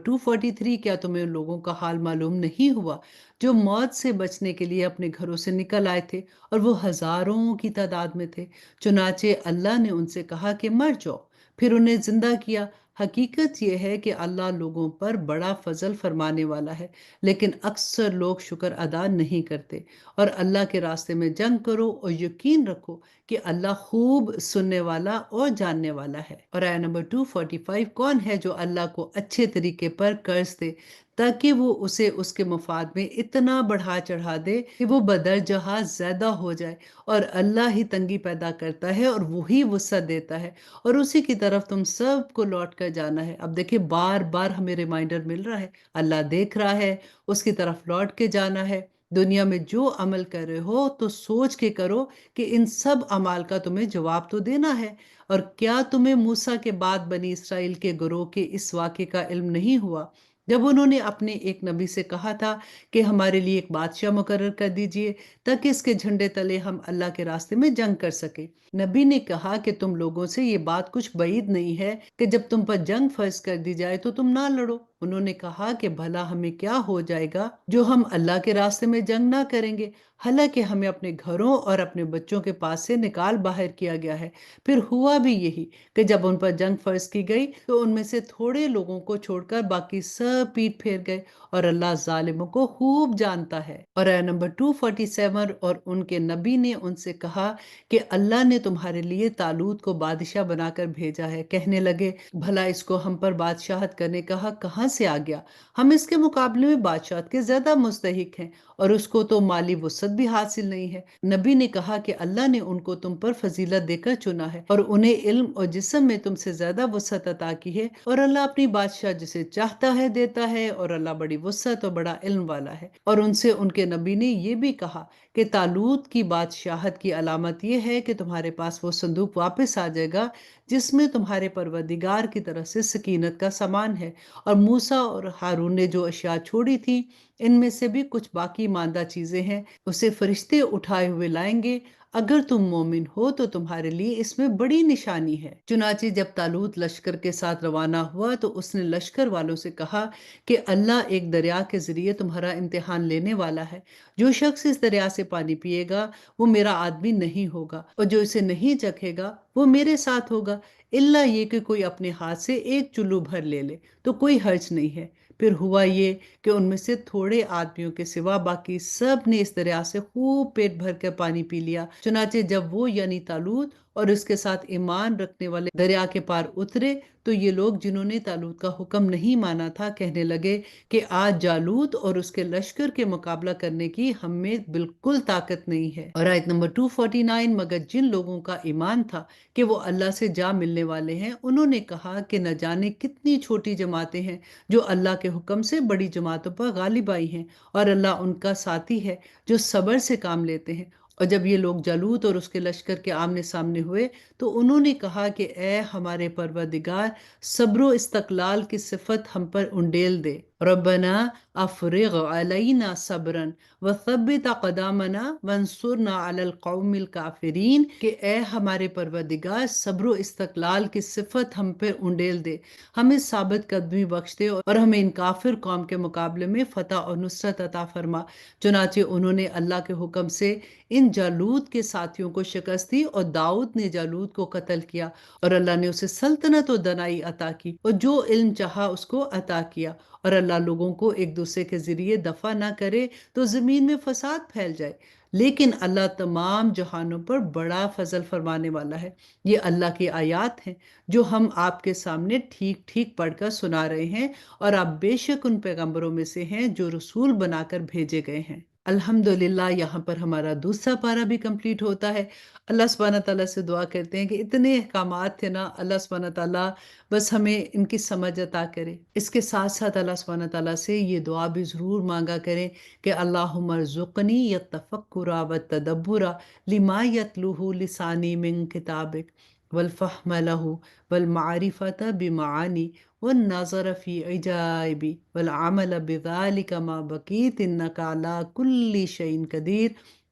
243، کیا تمہیں ان لوگوں کا حال معلوم نہیں ہوا جو موت سے بچنے کے لیے اپنے گھروں سے نکل آئے تھے اور وہ ہزاروں کی تعداد میں تھے، چنانچہ اللہ نے ان سے کہا کہ مر جاؤ، پھر انہیں زندہ کیا۔ حقیقت یہ ہے کہ اللہ لوگوں پر بڑا فضل فرمانے والا ہے، لیکن اکثر لوگ شکر ادا نہیں کرتے۔ اور اللہ کے راستے میں جنگ کرو اور یقین رکھو کہ اللہ خوب سننے والا اور جاننے والا ہے۔ اور آیت نمبر 245، کون ہے جو اللہ کو اچھے طریقے پر قرض دے تاکہ وہ اسے اس کے مفاد میں اتنا بڑھا چڑھا دے کہ وہ بدرجہ زیادہ ہو جائے، اور اللہ ہی تنگی پیدا کرتا ہے اور وہی وسعت دیتا ہے، اور اسی کی طرف تم سب کو لوٹ کر جانا ہے۔ اب دیکھیں بار بار ہمیں ریمائنڈر مل رہا ہے، اللہ دیکھ رہا ہے، اس کی طرف لوٹ کے جانا ہے، دنیا میں جو عمل کر رہے ہو تو سوچ کے کرو کہ ان سب اعمال کا تمہیں جواب تو دینا ہے۔ اور کیا تمہیں موسیٰ کے بعد بنی اسرائیل کے گروہ کے اس واقعے کا علم نہیں ہوا جب انہوں نے اپنے ایک نبی سے کہا تھا کہ ہمارے لیے ایک بادشاہ مقرر کر دیجئے تاکہ اس کے جھنڈے تلے ہم اللہ کے راستے میں جنگ کر سکیں؟ نبی نے کہا کہ تم لوگوں سے یہ بات کچھ بعید نہیں ہے کہ جب تم پر جنگ فرض کر دی جائے تو تم نہ لڑو۔ انہوں نے کہا کہ بھلا ہمیں کیا ہو جائے گا جو ہم اللہ کے راستے میں جنگ نہ کریں گے، حالانکہ ہمیں اپنے گھروں اور اپنے بچوں کے پاس سے نکال باہر کیا گیا ہے۔ پھر ہوا بھی یہی کہ جب ان پر جنگ فرض کی گئی تو ان میں سے تھوڑے لوگوں کو چھوڑ کر باقی سب پیٹ پھیر گئے، اور اللہ ظالموں کو خوب جانتا ہے۔ اور آیت نمبر 247 اور ان کے نبی نے ان سے کہا کہ اللہ نے تمہارے لیے طالوت کو بادشاہ بنا کر بھیجا ہے۔ کہنے لگے بھلا اس کو ہم پر بادشاہت کرنے کا حق کہاں سے آ گیا؟ ہم اس کے مقابلے میں بادشاہت کے زیادہ مستحق ہیں، اور اس کو تو مالی وسعت بھی حاصل نہیں ہے۔ نبی نے کہا کہ اللہ نے ان کو تم پر فضیلت دے کر چنا ہے اور انہیں علم اور جسم میں تم سے زیادہ وسعت عطا کی ہے، اور اللہ اپنی بادشاہ جسے چاہتا ہے دیتا ہے، اور اللہ بڑی وسعت اور بڑا علم والا ہے۔ اور ان سے ان کے نبی نے یہ بھی کہا کہ طالوت کی بادشاہت کی علامت یہ ہے کہ تمہارے پاس وہ صندوق واپس آ جائے گا جس میں تمہارے پروردگار کی طرف سے سکینت کا سامان ہے، اور موسیٰ اور ہارون نے جو اشیاء چھوڑی تھی ان میں سے بھی کچھ باقی ماندہ چیزیں ہیں، اسے فرشتے اٹھائے ہوئے لائیں گے۔ اگر تم مومن ہو تو تمہارے لیے اس میں بڑی نشانی ہے۔ چنانچہ جب طالوت لشکر کے ساتھ روانہ ہوا تو اس نے لشکر والوں سے کہا کہ اللہ ایک دریا کے ذریعے تمہارا امتحان لینے والا ہے۔ جو شخص اس دریا سے پانی پیے گا وہ میرا آدمی نہیں ہوگا، اور جو اسے نہیں چکھے گا وہ میرے ساتھ ہوگا، الا یہ کہ کوئی اپنے ہاتھ سے ایک چلو بھر لے لے تو کوئی حرج نہیں ہے۔ پھر ہوا یہ کہ ان میں سے تھوڑے آدمیوں کے سوا باقی سب نے اس دریا سے خوب پیٹ بھر کر پانی پی لیا۔ چنانچہ جب وہ یعنی طالوت اور اس کے ساتھ ایمان رکھنے والے دریا کے پار اترے تو یہ لوگ جنہوں نے طالوت کا حکم نہیں مانا تھا کہنے لگے کہ آج جالوت اور اس کے لشکر کے مقابلہ کرنے کی ہم میں بالکل طاقت نہیں ہے۔ اور آیت نمبر 249 مگر جن لوگوں کا ایمان تھا کہ وہ اللہ سے جا ملنے والے ہیں، انہوں نے کہا کہ نہ جانے کتنی چھوٹی جماعتیں ہیں جو اللہ کے حکم سے بڑی جماعتوں پر غالب آئی ہیں، اور اللہ ان کا ساتھی ہے جو صبر سے کام لیتے ہیں۔ اور جب یہ لوگ جالوت اور اس کے لشکر کے آمنے سامنے ہوئے تو انہوں نے کہا کہ اے ہمارے پروردگار، صبر و استقلال کی صفت ہم پر انڈیل دے۔ ربنا افرغ علینا صبرا وثبت اقدامنا وانصرنا علی القوم الکافرین، کہ اے ہمارے پروردگار صبر و استقلال کی صفت ہم پر انڈیل دے، ہمیں ثابت قدمی بخش دے اور ہمیں ان کافر قوم کے مقابلے میں فتح اور نصرت عطا فرما۔ چنانچہ انہوں نے اللہ کے حکم سے ان جالوت کے ساتھیوں کو شکست دی، اور داؤد نے جالوت کو قتل کیا، اور اللہ نے اسے سلطنت و دنائی عطا کی، اور جو علم چاہا اس کو عطا کیا۔ اور اللہ لوگوں کو ایک دوسرے کے ذریعے دفع نہ کرے تو زمین میں فساد پھیل جائے، لیکن اللہ تمام جہانوں پر بڑا فضل فرمانے والا ہے۔ یہ اللہ کی آیات ہیں جو ہم آپ کے سامنے ٹھیک ٹھیک پڑھ کر سنا رہے ہیں، اور آپ بے شک ان پیغمبروں میں سے ہیں جو رسول بنا کر بھیجے گئے ہیں۔ الحمدللہ یہاں پر ہمارا دوسرا پارہ بھی کمپلیٹ ہوتا ہے۔ اللہ سبحانہ تعالیٰ سے دعا کرتے ہیں کہ اتنے احکامات تھے نا، اللہ سبحانہ تعالیٰ بس ہمیں ان کی سمجھ عطا کرے۔ اس کے ساتھ ساتھ اللہ سبحانہ تعالیٰ سے یہ دعا بھی ضرور مانگا کریں کہ اللہم ارزقنی التفکر والتدبر لما یتلوہ لسانی من کتابک والفہم لہ والمعرفت بمعانی والنظر فی عجائب والعمل بذلک ما بقیت انک علی کل شیء قدیر۔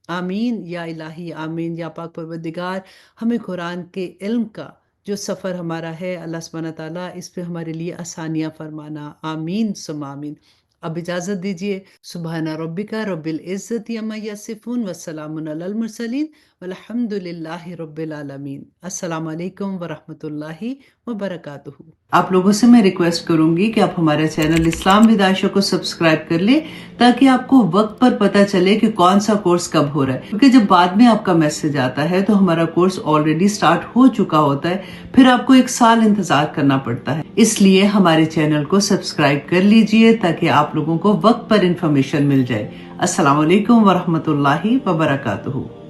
آمین یا الہی آمین۔ یا پاک پروردگار، ہمیں قرآن کے علم کا جو سفر ہمارا ہے اللہ سبحانہ تعالیٰ اس پہ ہمارے لیے آسانیاں فرمانا، آمین ثم آمین۔ اب اجازت دیجیے، سبحان ربک رب العزت عما یصفون وسلام علی المرسلین والحمد للہ رب العالمین۔ السلام علیکم ورحمۃ اللہ وبرکاتہ۔ آپ لوگوں سے میں ریکویسٹ کروں گی کہ آپ ہمارے چینل اسلام ود عائشہ کو سبسکرائب کر لیں تاکہ آپ کو وقت پر پتہ چلے کہ کون سا کورس کب ہو رہا ہے، کیونکہ جب بعد میں آپ کا میسج آتا ہے تو ہمارا کورس آلریڈی سٹارٹ ہو چکا ہوتا ہے، پھر آپ کو 1 سال انتظار کرنا پڑتا ہے۔ اس لیے ہمارے چینل کو سبسکرائب کر لیجئے تاکہ آپ لوگوں کو وقت پر انفارمیشن مل جائے۔ السلام علیکم ورحمۃ اللہ وبرکاتہ۔